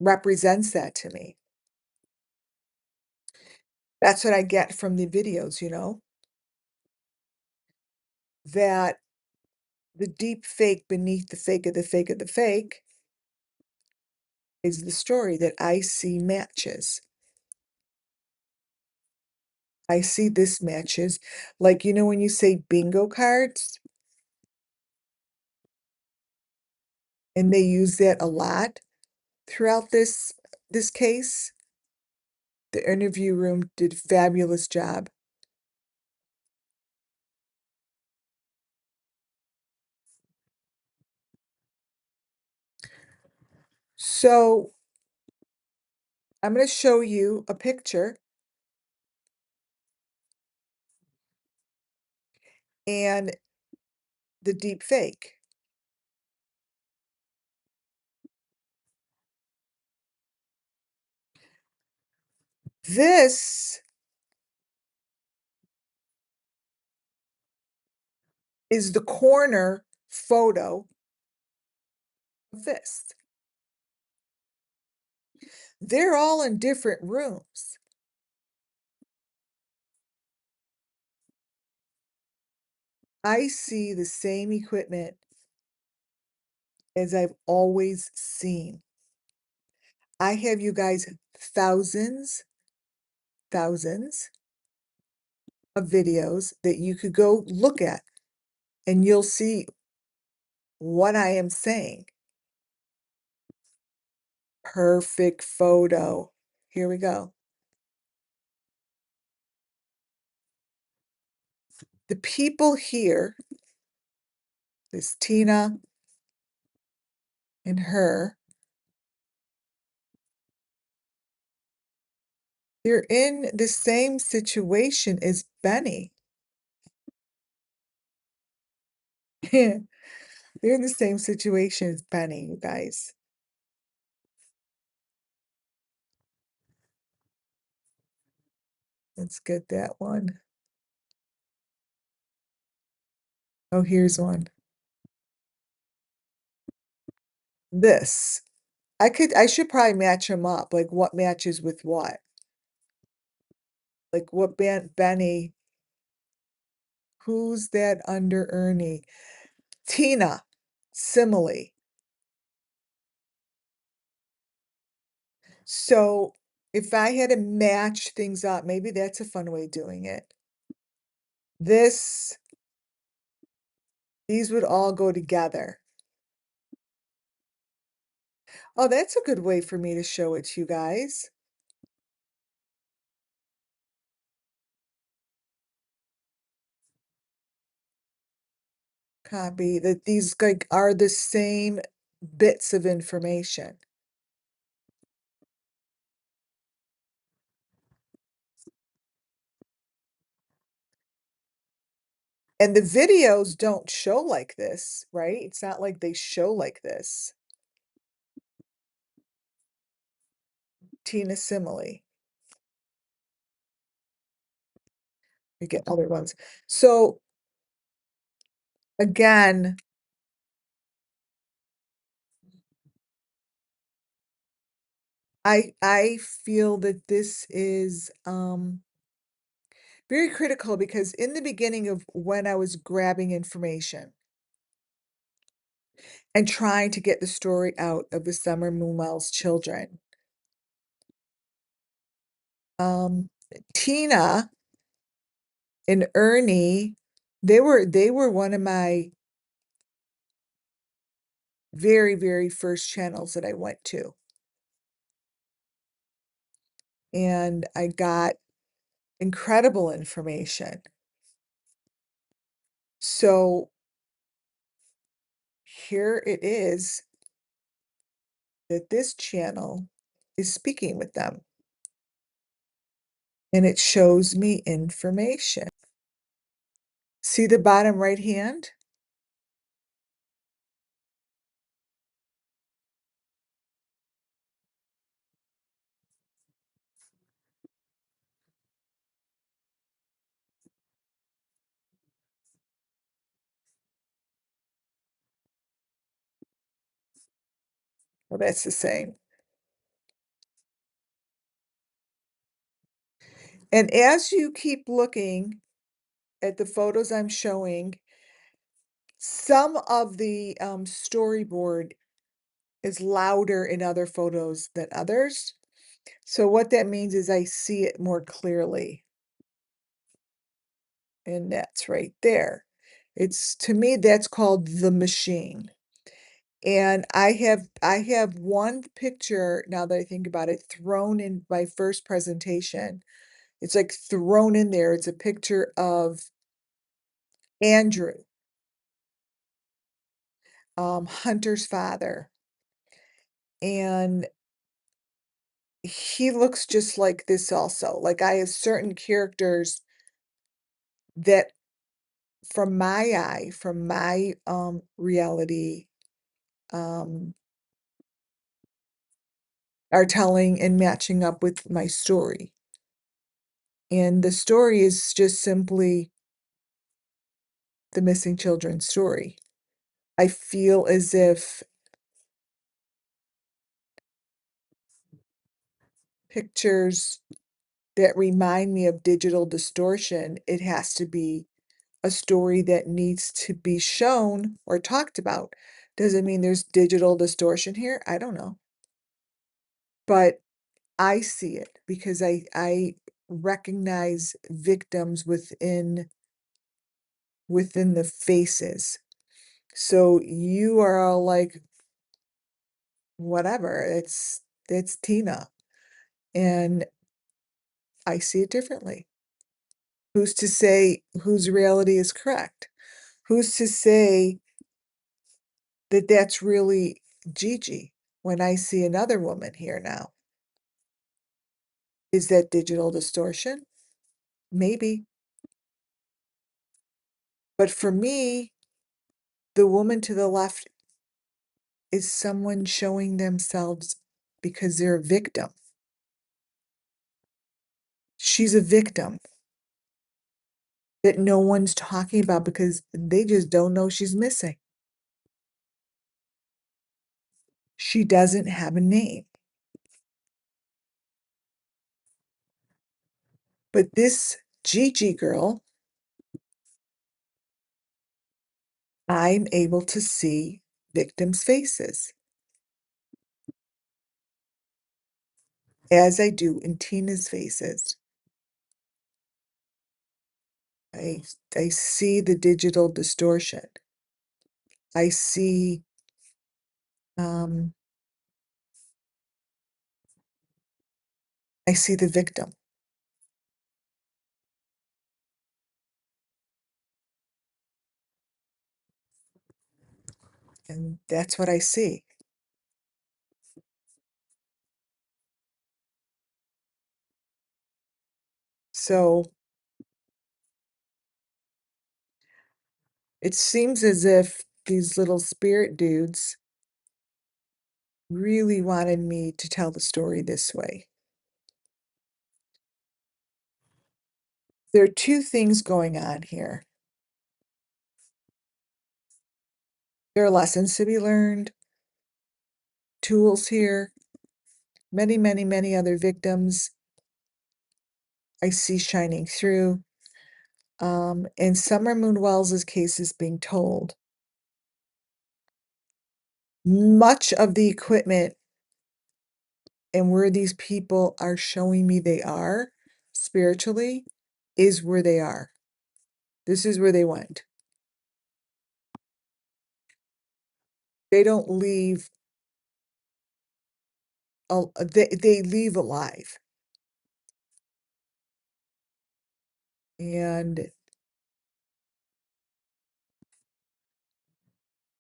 represents that to me. That's what I get from the videos, that the deep fake beneath the fake of the fake of the fake is the story that I see matches. I see this matches. Like, when you say bingo cards, and they use that a lot throughout this case, the interview room did a fabulous job. So I'm going to show you a picture and the deep fake. This is the corner photo of this. They're all in different rooms. I see the same equipment as I've always seen. I have you guys thousands of videos that you could go look at and you'll see what I am saying. Perfect photo. Here we go. The people here, this Tina and her, they're in the same situation as Benny. They're in the same situation as Benny, you guys. Let's get that one. Oh, here's one. This. I should probably match them up, like what matches with what. Like what Benny, who's that under Ernie? Tina, simile. So if I had to match things up, maybe that's a fun way of doing it. These would all go together. Oh, that's a good way for me to show it to you guys. Copy that these like are the same bits of information. And the videos don't show like this, right? It's not like they show like this. Tina simile. We get other ones. So again, I feel that this is very critical because in the beginning of when I was grabbing information and trying to get the story out of the Summer Moonwell's children, um, Tina and Ernie, they were one of my very, very first channels that I went to. And I got incredible information. So here it is that this channel is speaking with them. And it shows me information. See the bottom right hand? Well, that's the same. And as you keep looking at the photos I'm showing, some of the storyboard is louder in other photos than others. So what that means is I see it more clearly. And that's right there. It's to me, that's called the machine. And I have one picture now that I think about it thrown in my first presentation. It's like thrown in there. It's a picture of Andrew, Hunter's father. And he looks just like this also. Like I have certain characters that from my eye, from my reality, um are telling and matching up with my story. And the story is just simply the missing children story. I feel as if pictures that remind me of digital distortion, it has to be a story that needs to be shown or talked about. Does it mean there's digital distortion here? I don't know. But I see it because I recognize victims within the faces. So you are all like, whatever, it's Tina. And I see it differently. Who's to say whose reality is correct? Who's to say that that's really Gigi when I see another woman here now? Is that digital distortion? Maybe. But for me, the woman to the left is someone showing themselves because they're a victim. She's a victim that no one's talking about because they just don't know she's missing. She doesn't have a name. But this Gigi girl, I'm able to see victims' faces as I do in Tina's faces. I I see the digital distortion. I see um I see the victim. And that's what I see. So it seems as if these little spirit dudes really wanted me to tell the story this way. There are two things going on here. There are lessons to be learned, tools here, many, many, many other victims I see shining through. And Summer Moon Wells's case is being told. Much of the equipment and where these people are showing me they are spiritually is where they are. This is where they went. They don't leave, they leave alive. And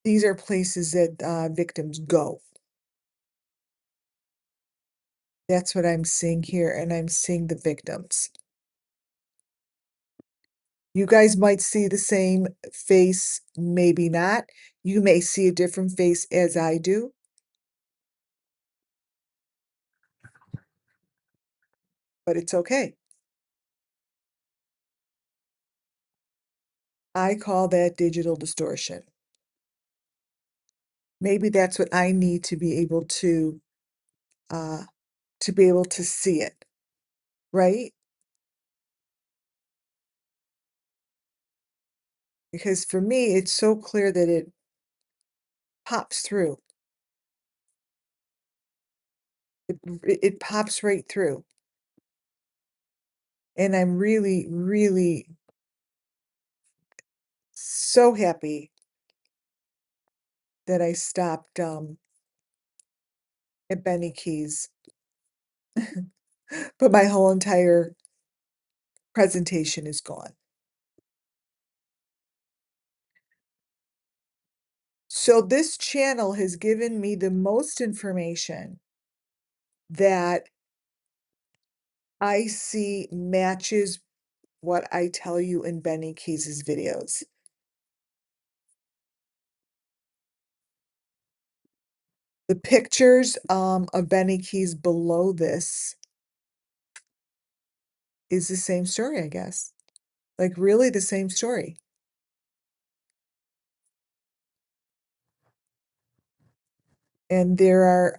these are places that victims go. That's what I'm seeing here, and I'm seeing the victims. You guys might see the same face, maybe not. You may see a different face as I do. But it's okay. I call that digital distortion. Maybe that's what I need uh, to be able to see it, right? Because for me, it's so clear that it pops through. It pops right through. And I'm really, really so happy that I stopped at Benny Keys. But my whole entire presentation is gone. So this channel has given me the most information that I see matches what I tell you in Benny Keys's videos. The pictures of Benny Keys below this is the same story, I guess. Like really the same story. and there are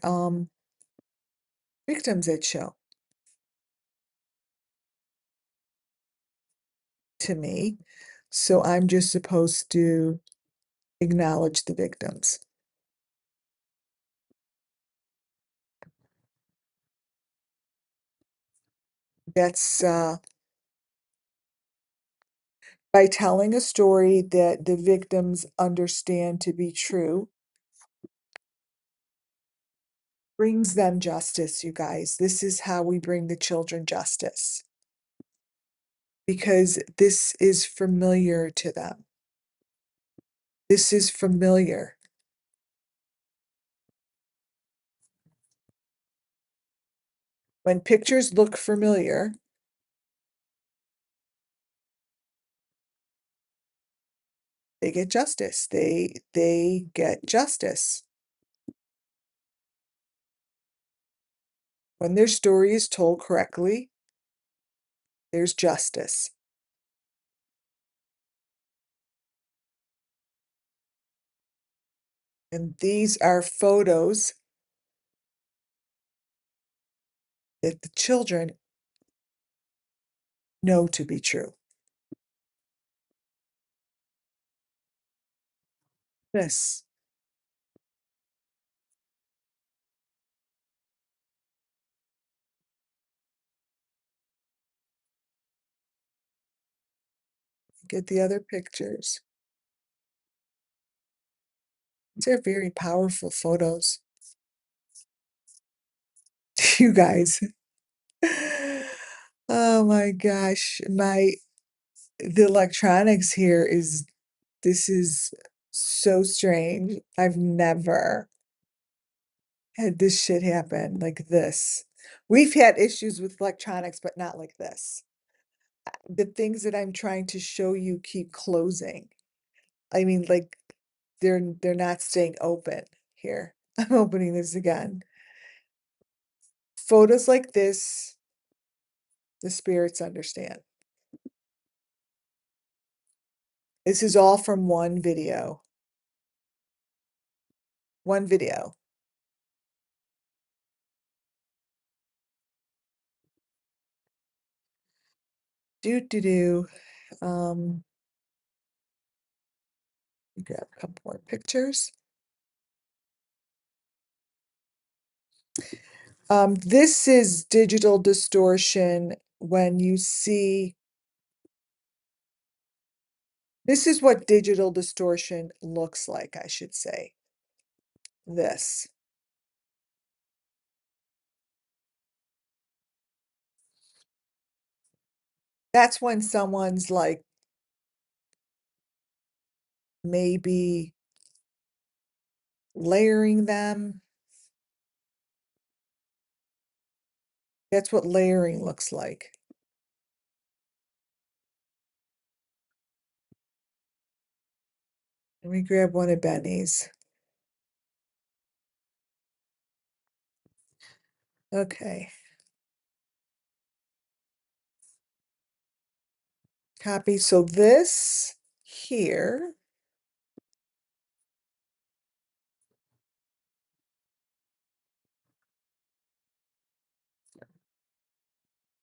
victims that show to me. So I'm just supposed to acknowledge the victims. That's by telling a story that the victims understand to be true, brings them justice, you guys. This is how we bring the children justice, because this is familiar to them. This is familiar. When pictures look familiar, they get justice. They get justice. When their story is told correctly, there's justice. And these are photos that the children know to be true. This. Get the other pictures. These are very powerful photos. You guys. Oh my gosh. The electronics here this is so strange. I've never had this shit happen like this. We've had issues with electronics, but not like this. The things that I'm trying to show you keep closing. I mean, like they're not staying open here. I'm opening this again. Photos like this, the spirits understand. This is all from one video. One video. Do do do. Grab a couple more pictures. This is digital distortion when you see, this is what digital distortion looks like, I should say. This. That's when someone's like maybe layering them. That's what layering looks like. Let me grab one of Benny's. Okay. Copy. So this here,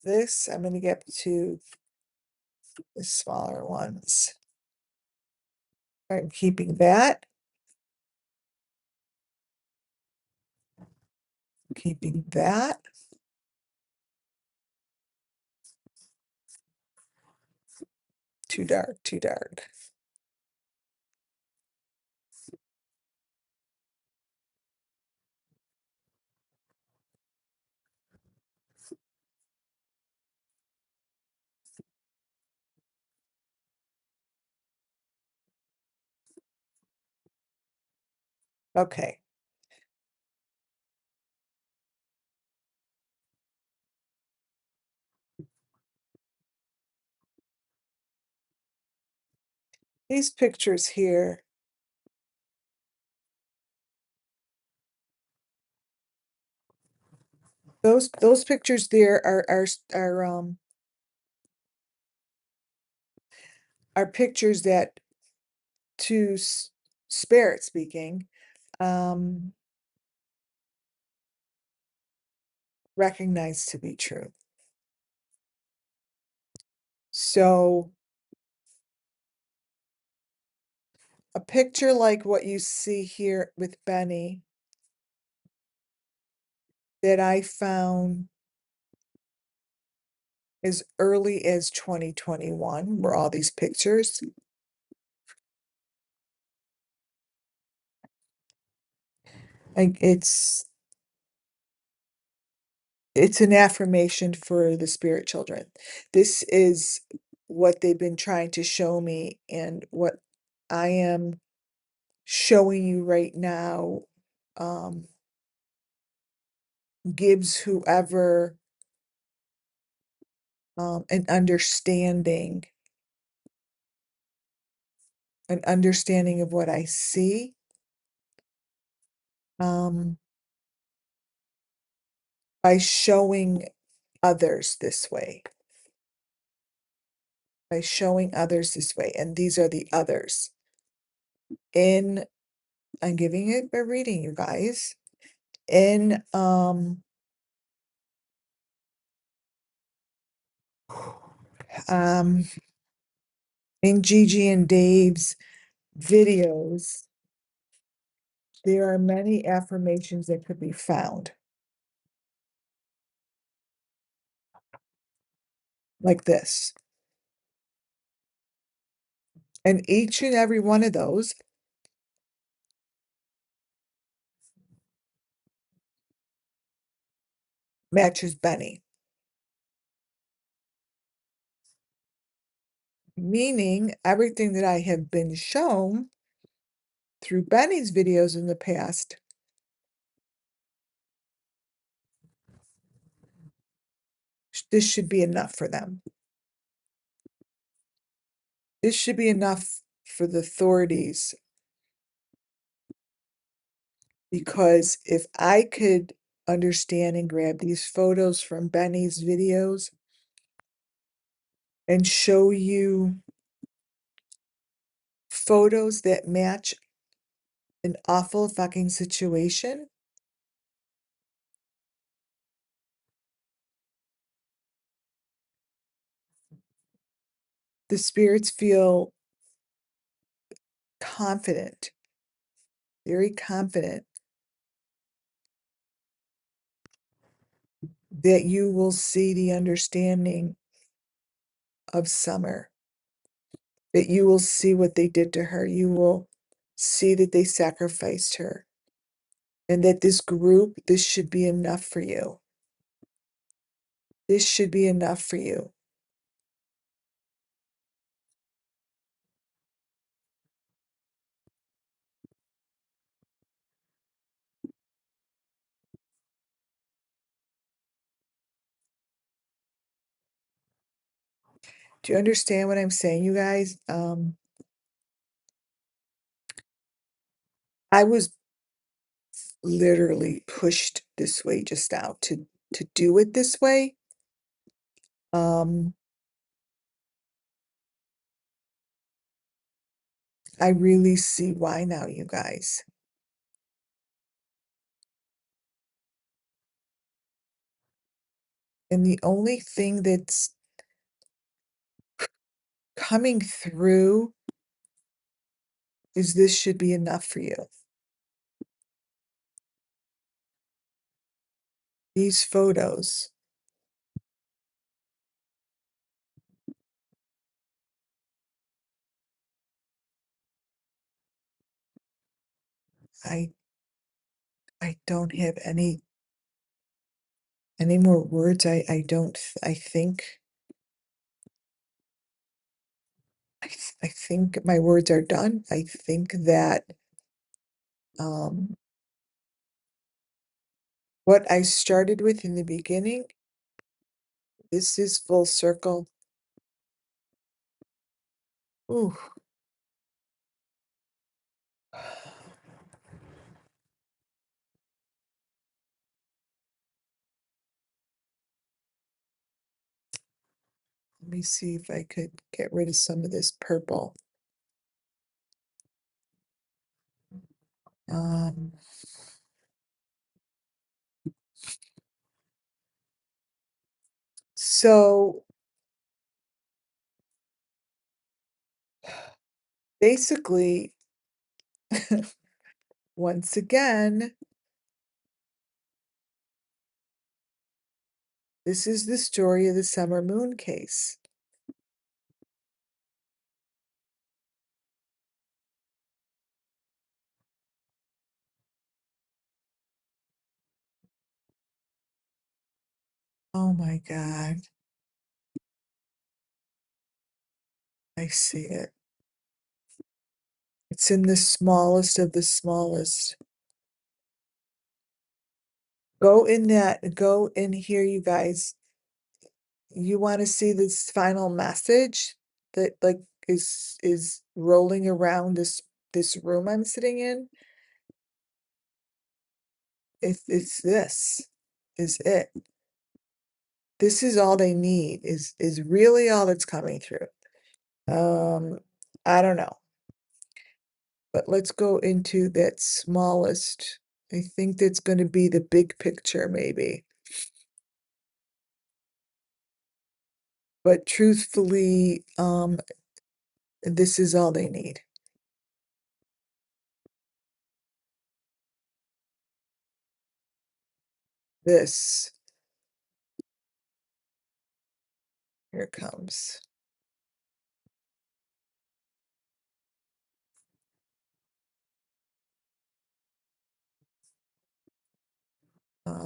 this, I'm going to get to the smaller ones. I'm keeping that. Keeping that. Too dark, too dark. Okay. These pictures here, those pictures there are pictures that, to spirit speaking, recognized to be true. So a picture like what you see here with Benny that I found as early as 2021 were all these pictures. Like it's an affirmation for the spirit children. This is what they've been trying to show me, and what I am showing you right now gives whoever an understanding of what I see. Um, by showing others this way. By showing others this way. And these are the others. I'm giving it a reading, you guys. In um in Gigi and Dave's videos, there are many affirmations that could be found. Like this. And each and every one of those matches Benny. Meaning everything that I have been shown through Benny's videos in the past this should be enough for them. This should be enough for the authorities. Because if I could understand and grab these photos from Benny's videos and show you photos that match an awful fucking situation, the spirits feel confident, very confident that you will see the understanding of Summer, that you will see what they did to her, you will see that they sacrificed her, and that this group, this should be enough for you. This should be enough for you. Do you understand what I'm saying, you guys? I was literally pushed this way just now to do it this way. Um, I really see why now, you guys. And the only thing that's coming through is this should be enough for you. These photos. I don't have any more words. I don't I think I think my words are done. I think that what I started with in the beginning, this is full circle. Ooh. Let me see if I could get rid of some of this purple. Um, So basically, once again, this is the story of the summer moon case. Oh my God, I see it. It's in the smallest of the smallest. Go in here, you guys. You want to see this final message that like is rolling around this room I'm sitting in? It's this is it. This is all they need is really all that's coming through. Um, I don't know, but let's go into that smallest. I think that's going to be the big picture, maybe. But truthfully, this is all they need. This, here it comes.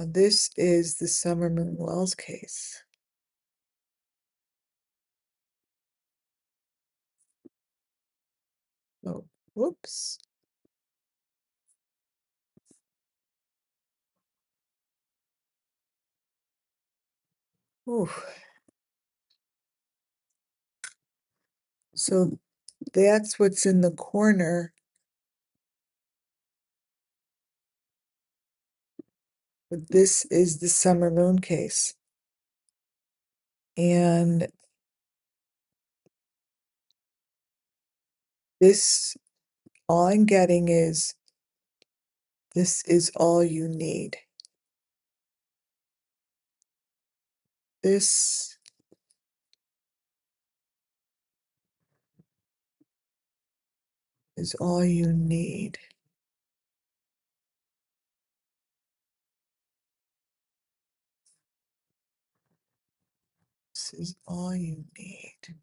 This is the Summer Moon Wells case. Oh, whoops. Ooh. So that's what's in the corner. But this is the Summer Moon case. And this, all I'm getting is this is all you need. This is all you need. This is all you need.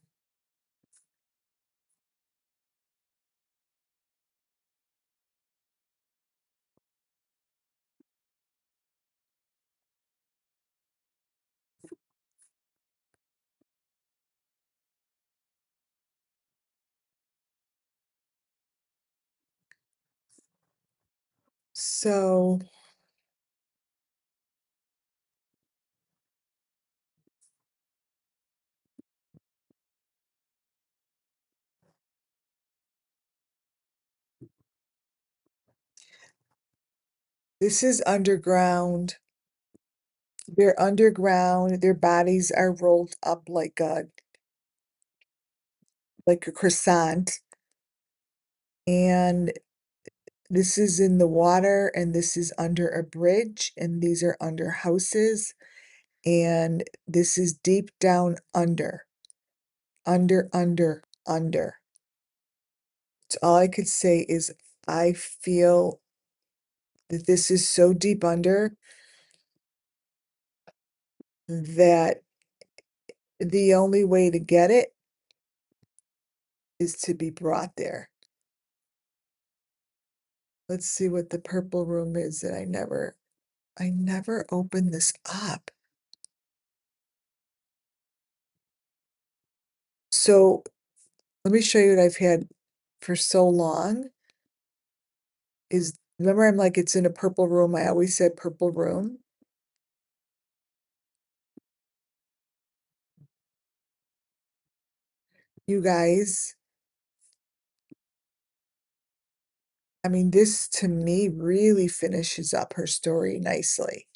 So this is underground. They're underground. Their bodies are rolled up like a croissant. And this is in the water, and this is under a bridge, and these are under houses, and this is deep down under, under. So all I could say is I feel that this is so deep under that the only way to get it is to be brought there. Let's see what the purple room is that I never opened this up. So let me show you what I've had for so long is, remember I'm like, it's in a purple room. I always said purple room. You guys, I mean, this to me really finishes up her story nicely.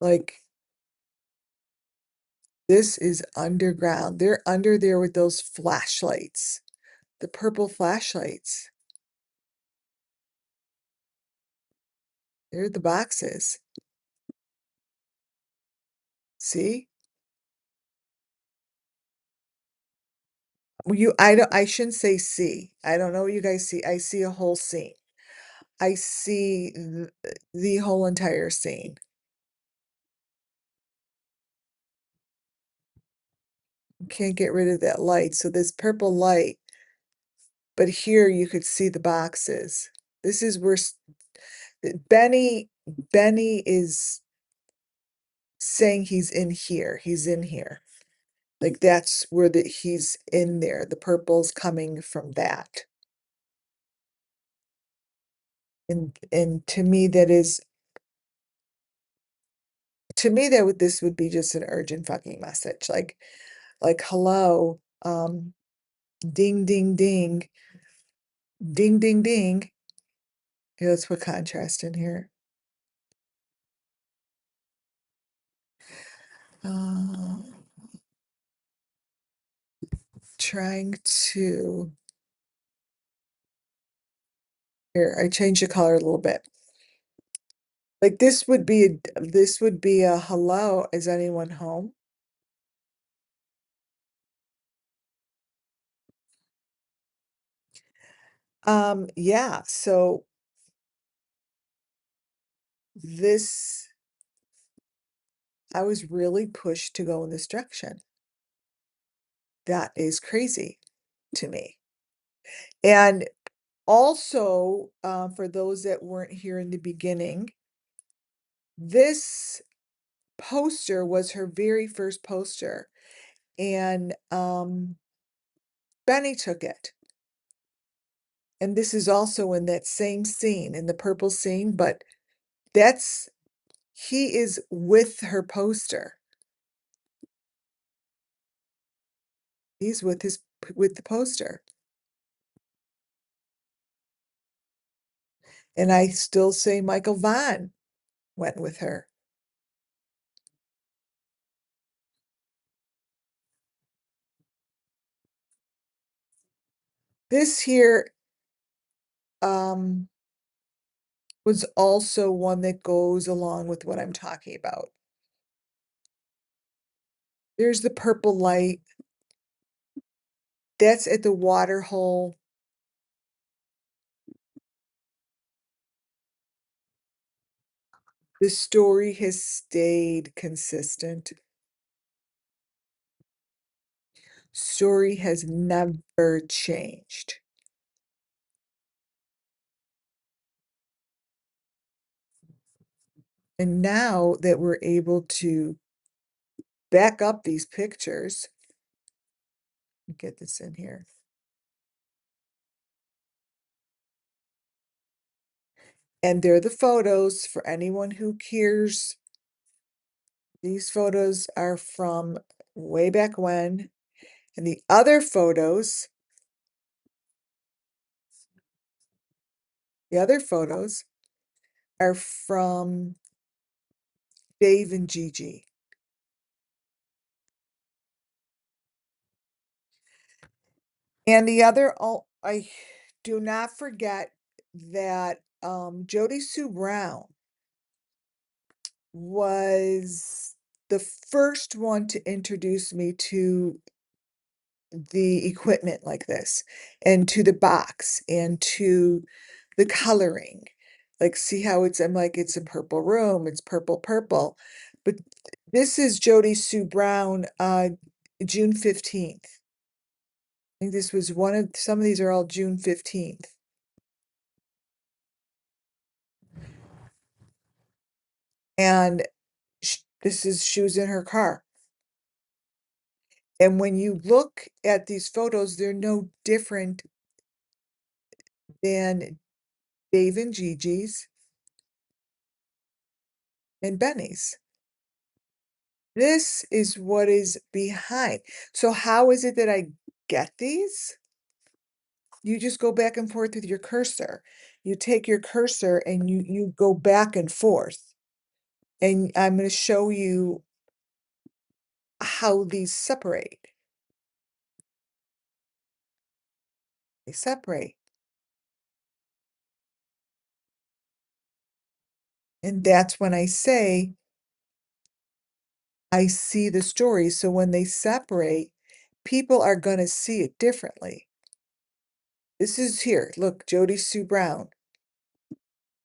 Like, this is underground. They're under there with those flashlights, the purple flashlights. There are the boxes. See? I shouldn't say see. I don't know what you guys see. I see a whole scene. I see the whole entire scene. Can't get rid of that light. So this purple light, but here you could see the boxes. This is where Benny is saying he's in here. He's in here. Like that's where he's in there. The purple's coming from that. And to me this would be just an urgent fucking message. Like hello, ding ding ding, ding ding ding. Here, let's put contrast in here. Trying to here, I changed the color a little bit. Like this would be a hello, is anyone home? Yeah, so this I was really pushed to go in this direction. That is crazy to me. And also, for those that weren't here in the beginning, this poster was her very first poster, and Benny took it. And this is also in that same scene, in the purple scene, but he is with her poster. He's with the poster. And I still say Michael Vaughn went with her. This here was also one that goes along with what I'm talking about. There's the purple light. That's at the water hole. The story has stayed consistent. Story has never changed. And now that we're able to back up these pictures, get this in here. And they're the photos for anyone who cares. These photos are from way back when. And the other photos are from Dave and Gigi. And the other, I do not forget that Jody Sue Brown was the first one to introduce me to the equipment like this, and to the box, and to the coloring. Like, see how I'm like, it's a purple room, it's purple. But this is Jody Sue Brown, June 15th. I think this was some of these are all June 15th. And she was in her car. And when you look at these photos, they're no different than Dave and Gigi's and Benny's. This is what is behind. So how is it that I get these? You just go back and forth with your cursor. You take your cursor and you go back and forth. And I'm going to show you how these separate. They separate. And that's when I say I see the story. So when they separate, people are going to see it differently. This is here. Look, Jody Sue Brown.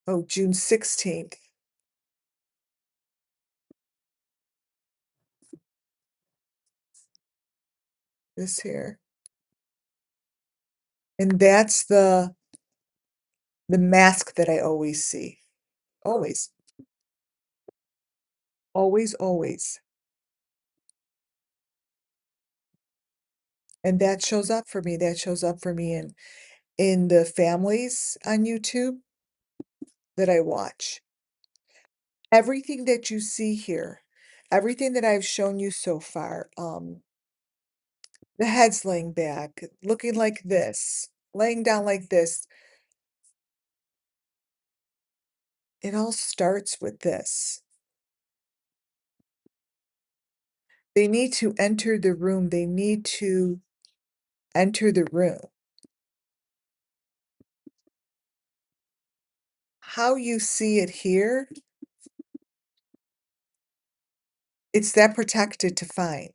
Oh, June 16th. This here. And that's the mask that I always see. Always. Always, always. And that shows up for me. That shows up for me in the families on YouTube that I watch. Everything that you see here, everything that I've shown you so far, the head's laying back, looking like this, laying down like this. It all starts with this. They need to enter the room. They need to enter the room. How you see it here, it's that protected to find.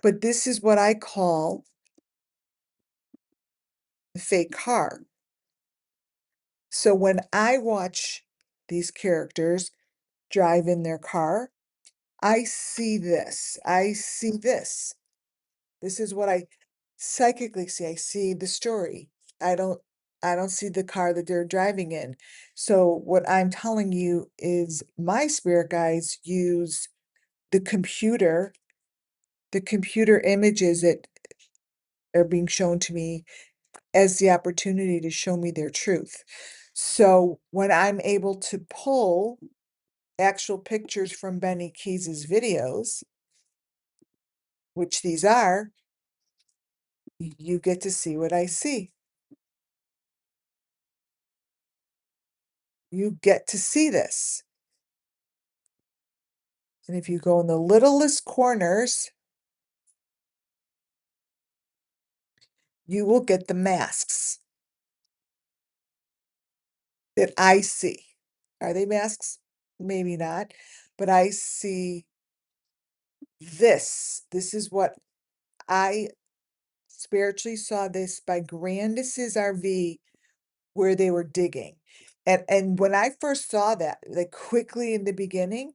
But this is what I call the fake car. So when I watch these characters drive in their car, I see this. I see this. This is what I psychically see. I see the story. I don't I don't see the car that they're driving in. So what I'm telling you is my spirit guides use the computer images that are being shown to me as the opportunity to show me their truth. So when I'm able to pull actual pictures from Benny Keys's videos, which these are, you get to see what I see. You get to see this. And if you go in the littlest corners, you will get the masks that I see. Are they masks? Maybe not. But I see this. This is what I spiritually saw this by Grandis's RV where they were digging. And when I first saw that, like quickly in the beginning,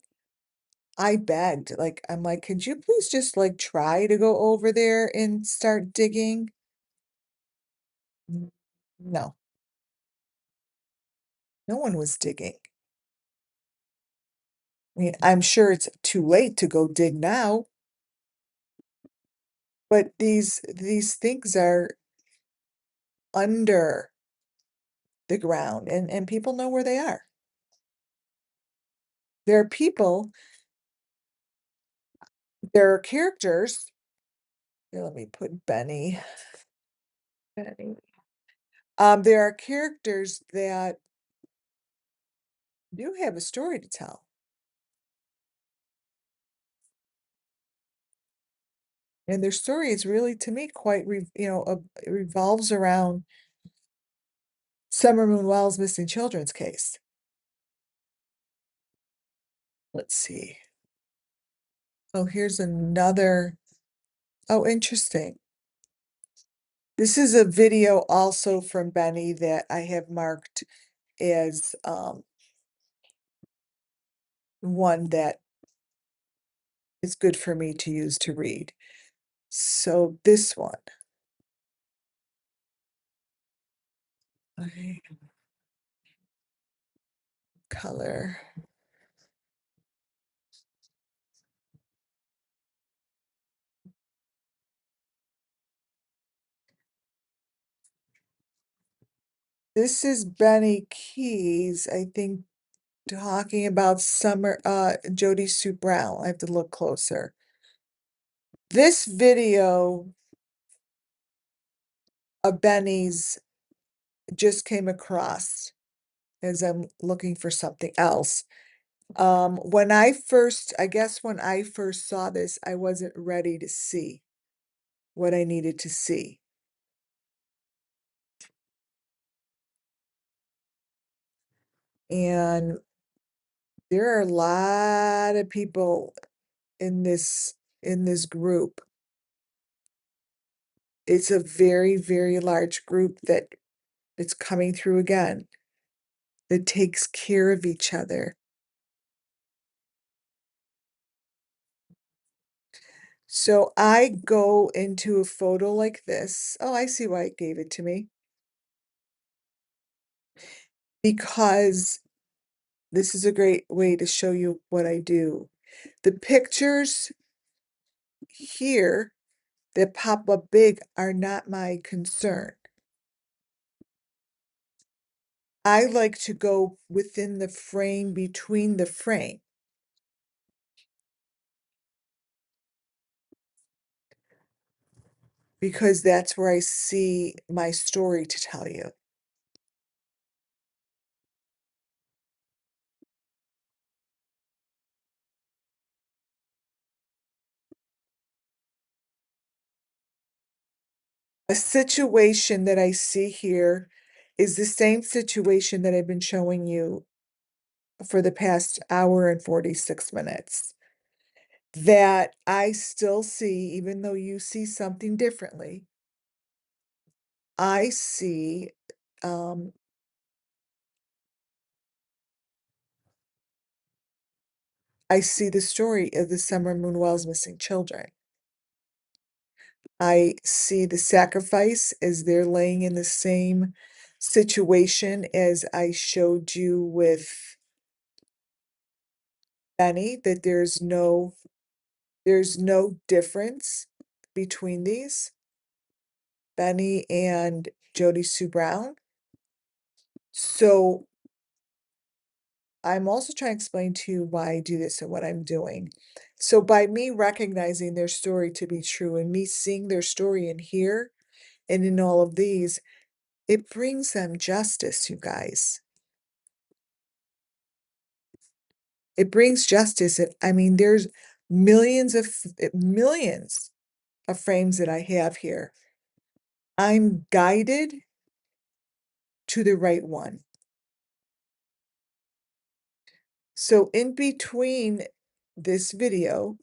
I begged, like, I'm like, could you please just like try to go over there and start digging? No, no one was digging. I mean, I'm sure it's too late to go dig now, but these things are under the ground and people know where they are. There are people, there are characters. Here, let me put Benny. Benny. There are characters that do have a story to tell. And their story is really, to me, quite, it revolves around Summer Moon Wells' missing children's case. Let's see. Oh, here's another. Oh, interesting. This is a video also from Benny that I have marked as one that is good for me to use to read. So this one. Okay. Color. This is Benny Keys, I think, talking about Jody Sue Brown. I have to look closer. This video of Benny's just came across as I'm looking for something else. I guess when I first saw this, I wasn't ready to see what I needed to see. And there are a lot of people in this group. It's a very, very large group that's coming through again, that takes care of each other. So I go into a photo like this. Oh, I see why it gave it to me. Because this is a great way to show you what I do. The pictures here that pop up big are not my concern. I like to go within the frame, between the frame, because that's where I see my story to tell you. A situation that I see here is the same situation that I've been showing you for the past hour and 46 minutes. That I still see, even though you see something differently, I see, um, I see the story of the Summer Moon Wells missing children. I see the sacrifice as they're laying in the same situation as I showed you with Benny, that there's no difference between these, Benny and Jody Sue Brown. So I'm also trying to explain to you why I do this and what I'm doing. So by me recognizing their story to be true and me seeing their story in here and in all of these, it brings them justice, you guys. It brings justice. I mean, there's millions of frames that I have here. I'm guided to the right one. So in between this video,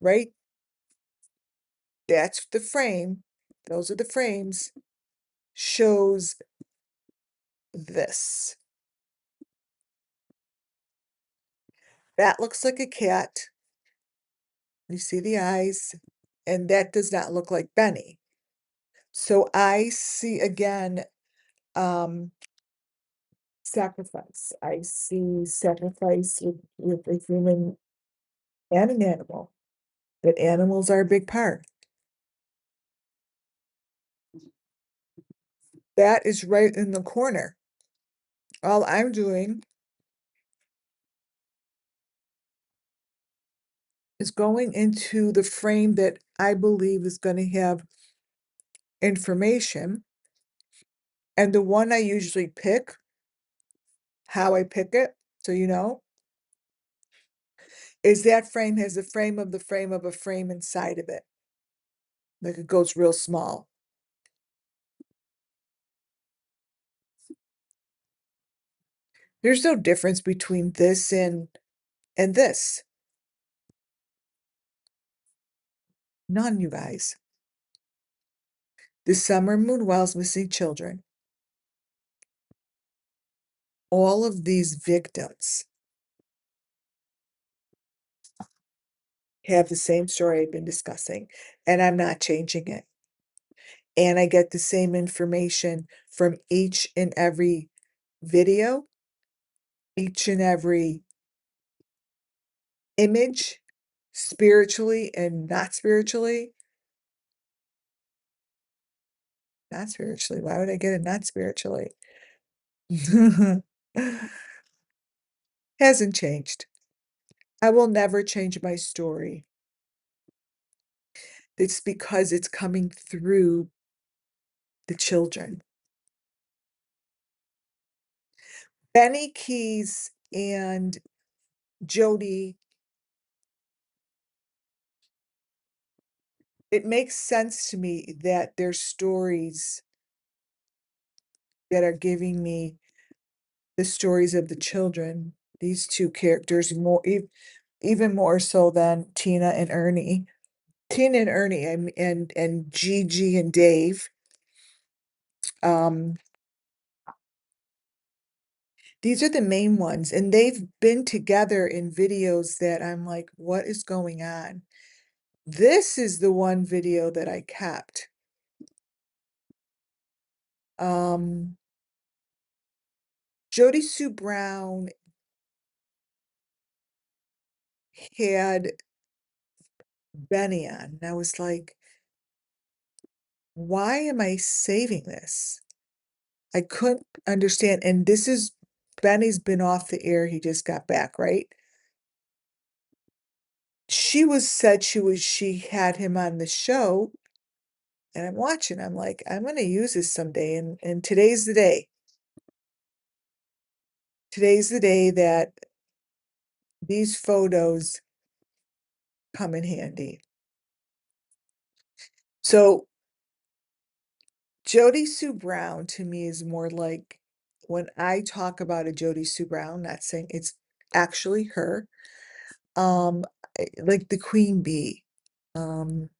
right, that's the frame, those are the frames, shows this. That looks like a cat. You see the eyes, and that does not look like Benny. So I see again, sacrifice. I see sacrifice with a human and an animal, that animals are a big part. That is right in the corner. All I'm doing is going into the frame that I believe is going to have information. And the one I usually pick, how I pick it, so you know, is that frame has the frame of the frame of a frame inside of it. Like it goes real small. There's no difference between this and this. None, you guys. The Summer Moon Wells missing children. All of these victims have the same story I've been discussing, and I'm not changing it. And I get the same information from each and every video, each and every image, spiritually and not spiritually. Not spiritually. Why would I get it not spiritually? Hasn't changed. I will never change my story. It's because it's coming through the children. Benny Keys and Jody, it makes sense to me that their stories that are giving me the stories of the children. These two characters even more so than Tina and Ernie. Tina and Ernie and Gigi and Dave. Um, these are the main ones, and they've been together in videos that I'm like, what is going on? This is the one video that I kept. Jody Sue Brown had Benny on, and I was like, why am I saving this? I couldn't understand. And this is Benny's been off the air. He just got back, right? She had him on the show, and I'm watching. I'm like, I'm gonna use this someday. And today's the day. Today's the day that these photos come in handy. So Jody Sue Brown to me is more like when I talk about a Jody Sue Brown, not saying it's actually her, um, like the Queen Bee. Um,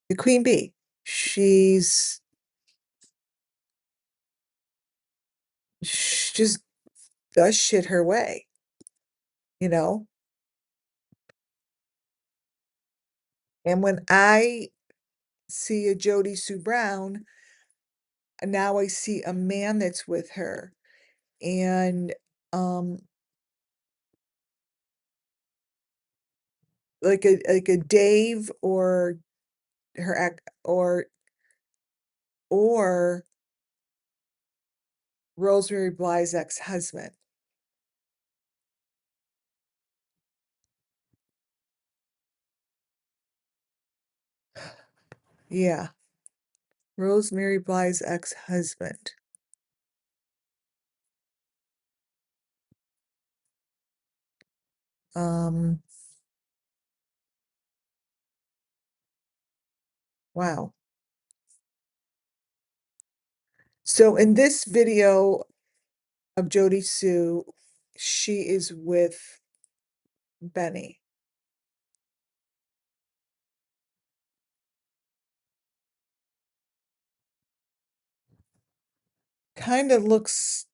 the Queen Bee. She's she just does shit her way, you know? And when I see a Jody Sue Brown, now I see a man that's with her. And um like a Dave or her ex or Rosemary Bly's ex-husband. Yeah, Rosemary Bly's ex-husband. Um, wow. So in this video of Jody Sue, she is with Benny. Kind of looks,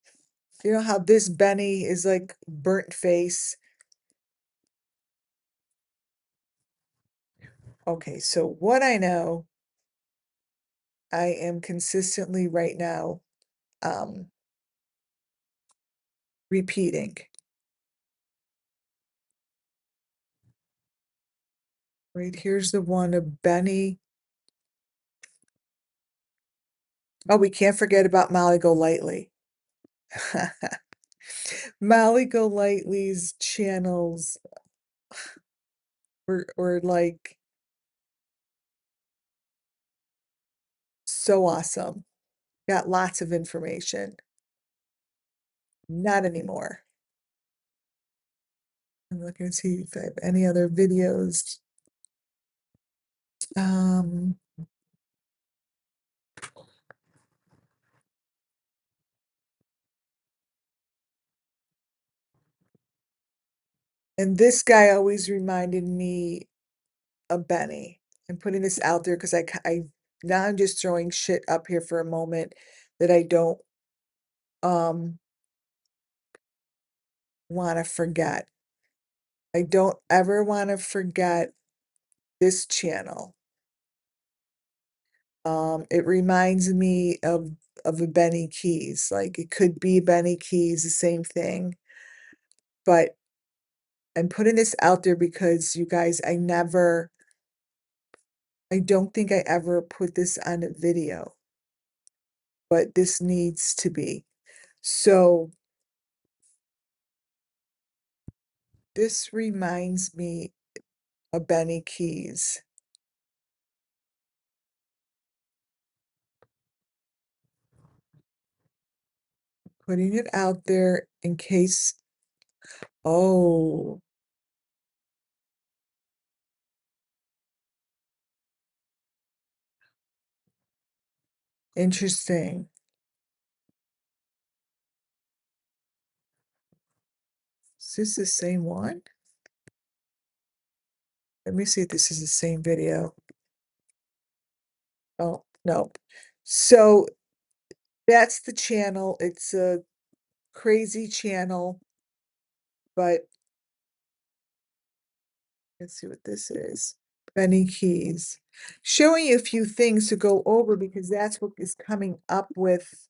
you know how this Benny is like burnt face. Okay, so what I know, I am consistently right now um repeating. Right, here's the one of Benny. Oh, we can't forget about Molly Golightly. Molly Golightly's channels were like so awesome. Got lots of information. Not anymore. I'm looking to see if I have any other videos. Um, and this guy always reminded me of Benny. I'm putting this out there because now I'm just throwing shit up here for a moment that I don't um want to forget. I don't ever want to forget this channel. It reminds me of a Benny Keys. Like it could be Benny Keys, the same thing. But I'm putting this out there because you guys, I don't think I ever put this on a video, but this needs to be. So this reminds me of Benny Keys. Putting it out there in case, oh, interesting. Is this the same one? Let me see if this is the same video. Oh, no. So that's the channel. It's a crazy channel, but let's see what this is. Benny Keys. Showing you a few things to go over because that's what is coming up with.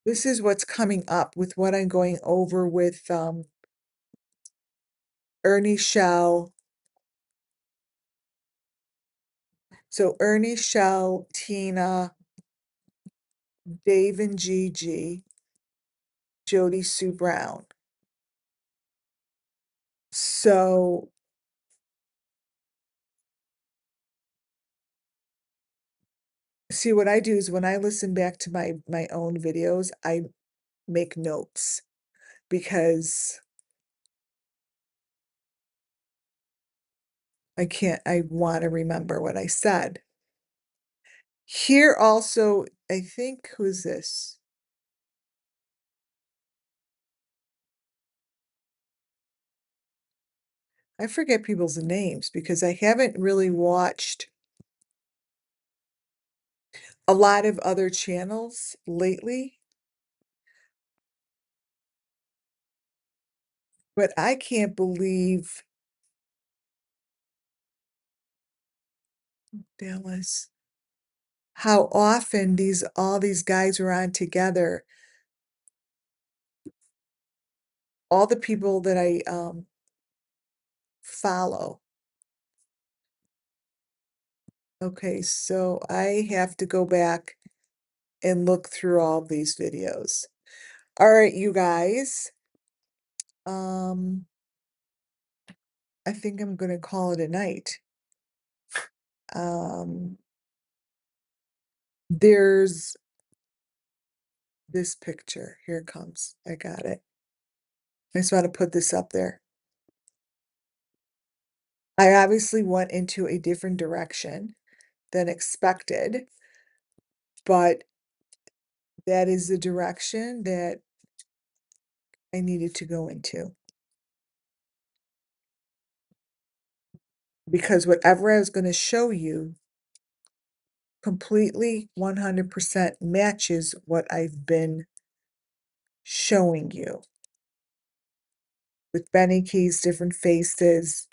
This is what's coming up with what I'm going over with Ernie Shell. So Ernie Shell, Tina, Dave and Gigi, Jody Sue Brown. So see, what I do is when I listen back to my own videos, I make notes because I want to remember what I said. Here also, I think, who's this? I forget people's names because I haven't really watched a lot of other channels lately. But I can't believe Dallas, how often all these guys were on together. All the people that I follow. Okay, so I have to go back and look through all of these videos. All right, you guys. I think I'm gonna call it a night. There's this picture. Here it comes. I got it. I just want to put this up there. I obviously went into a different direction than expected, but that is the direction that I needed to go into. Because whatever I was going to show you completely 100% matches what I've been showing you. With Benny Keys, different faces,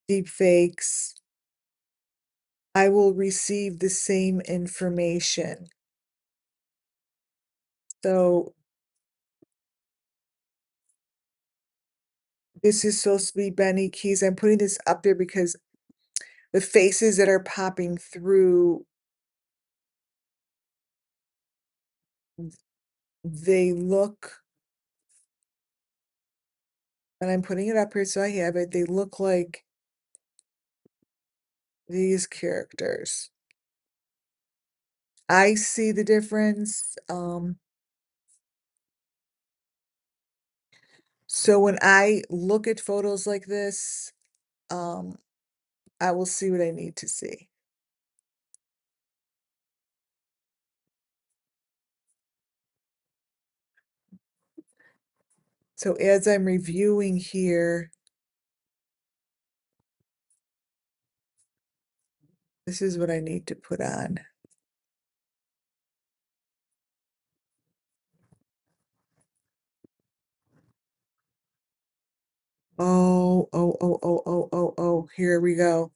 deepfakes, I will receive the same information. So this is supposed to be Benny Keys. I'm putting this up there because the faces that are popping through, they look, and I'm putting it up here so I have it, they look like these characters. I see the difference. So when I look at photos like this, I will see what I need to see. So as I'm reviewing here, this is what I need to put on. Oh, here we go.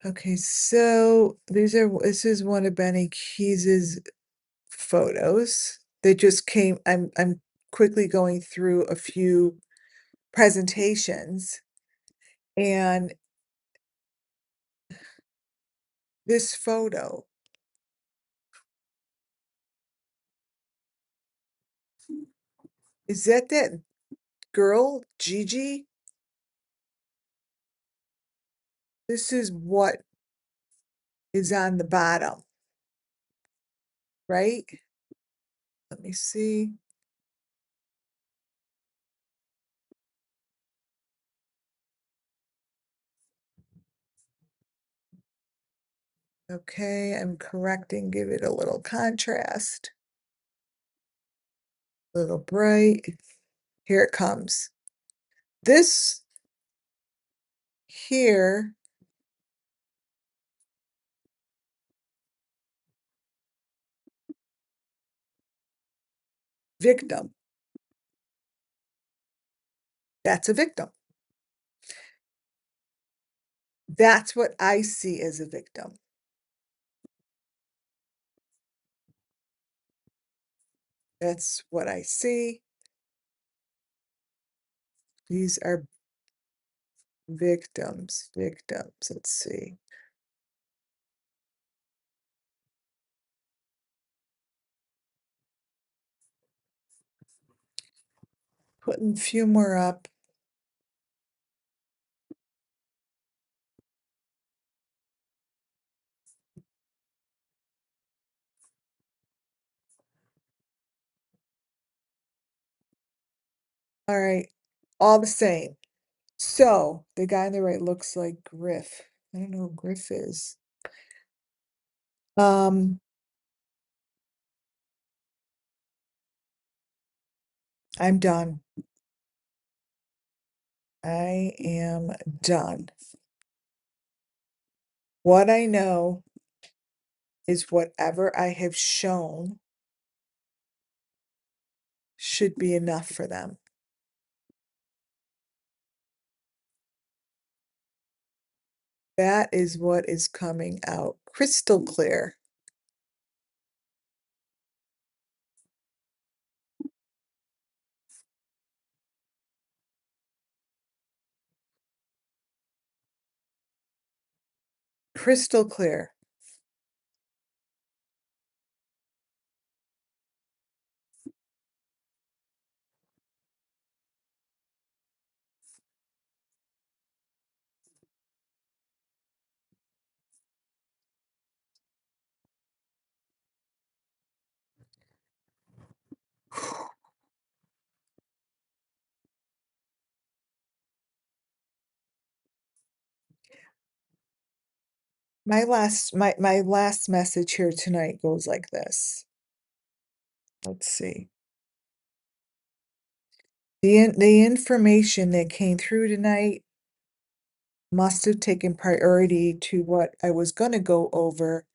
Okay, so this is one of Benny Keys's photos that just came. I'm quickly going through a few presentations, and this photo, is that girl, Gigi? This is what is on the bottom, right? Let me see. Okay, I'm correcting, give it a little contrast. A little bright. Here it comes. This here victim, that's a victim. That's what I see as a victim. That's what I see. These are victims. Let's see. Putting a few more up. All right, all the same. So the guy on the right looks like Griff. I don't know who Griff is. Um, I'm done. I am done. What I know is whatever I have shown should be enough for them. That is what is coming out crystal clear. Crystal clear. My last message here tonight goes like this. Let's see. The information that came through tonight must have taken priority to what I was going to go over.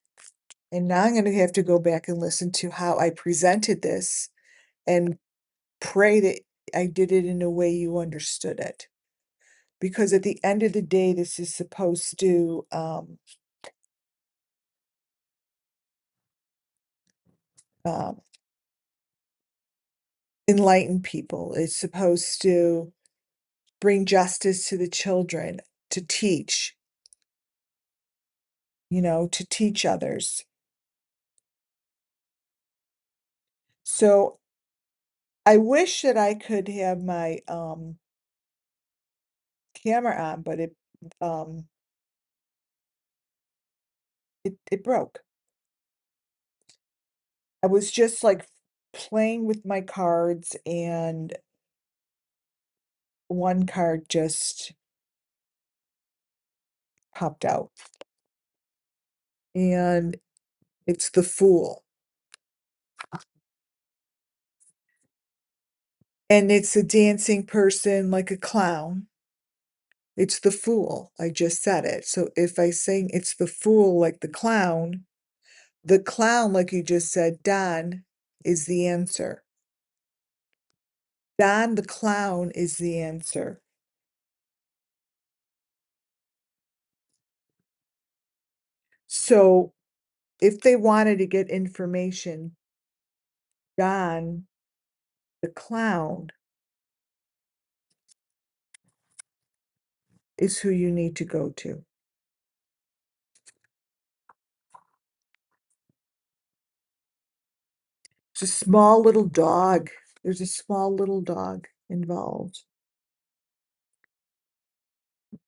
And now I'm going to have to go back and listen to how I presented this and pray that I did it in a way you understood it. Because at the end of the day, this is supposed to um, enlighten people. It's supposed to bring justice to the children, to teach, to teach others. So I wish that I could have my camera on, but um it broke. I was just like playing with my cards and one card just popped out. And it's the Fool. And it's a dancing person like a clown. It's the Fool. I just said it. So if I sing it's the Fool like the clown, like you just said, Don, is the answer. Don the clown is the answer. So if they wanted to get information, Don the clown is who you need to go to. It's a small little dog. There's a small little dog involved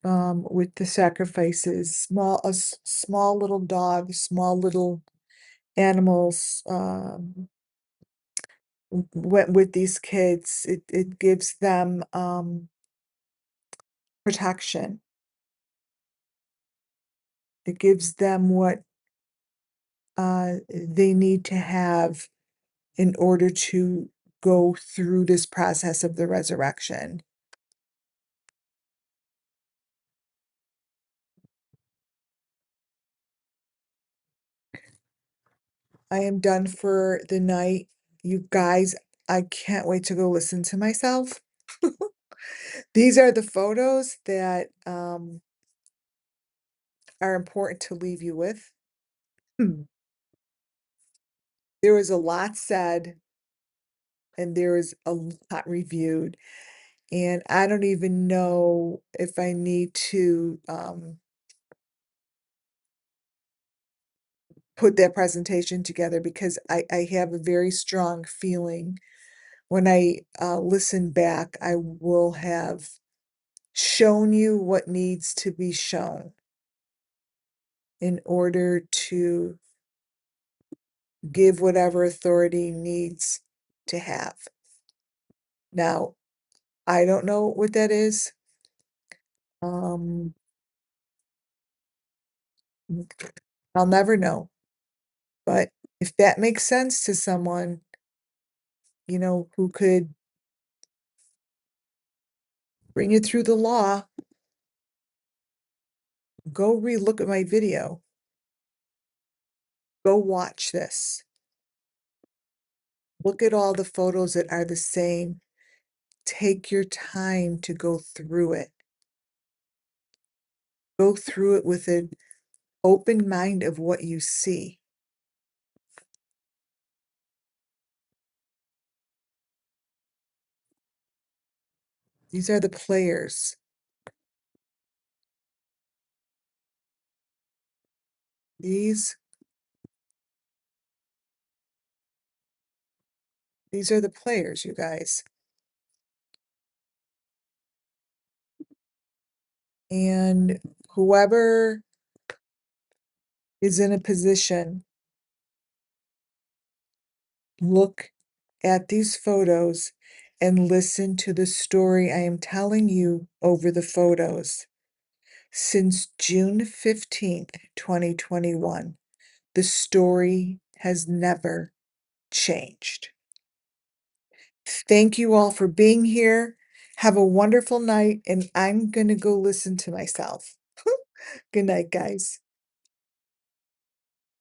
with the sacrifices. Small little dog, small little animals with these kids. It gives them protection. It gives them what they need to have in order to go through this process of the resurrection. I am done for the night. You guys, I can't wait to go listen to myself. These are the photos that are important to leave you with. Hmm. There was a lot said and there was a lot reviewed. And I don't even know if I need to put that presentation together because I have a very strong feeling when I listen back, I will have shown you what needs to be shown in order to give whatever authority needs to have. Now, I don't know what that is. Um, I'll never know. But if that makes sense to someone, who could bring you through the law, go relook at my video. Go watch this. Look at all the photos that are the same. Take your time to go through it. Go through it with an open mind of what you see. These are the players. These these are the players, you guys. And whoever is in a position, look at these photos and listen to the story I am telling you over the photos. Since June 15th, 2021, the story has never changed. Thank you all for being here. Have a wonderful night, and I'm going to go listen to myself. Good night, guys.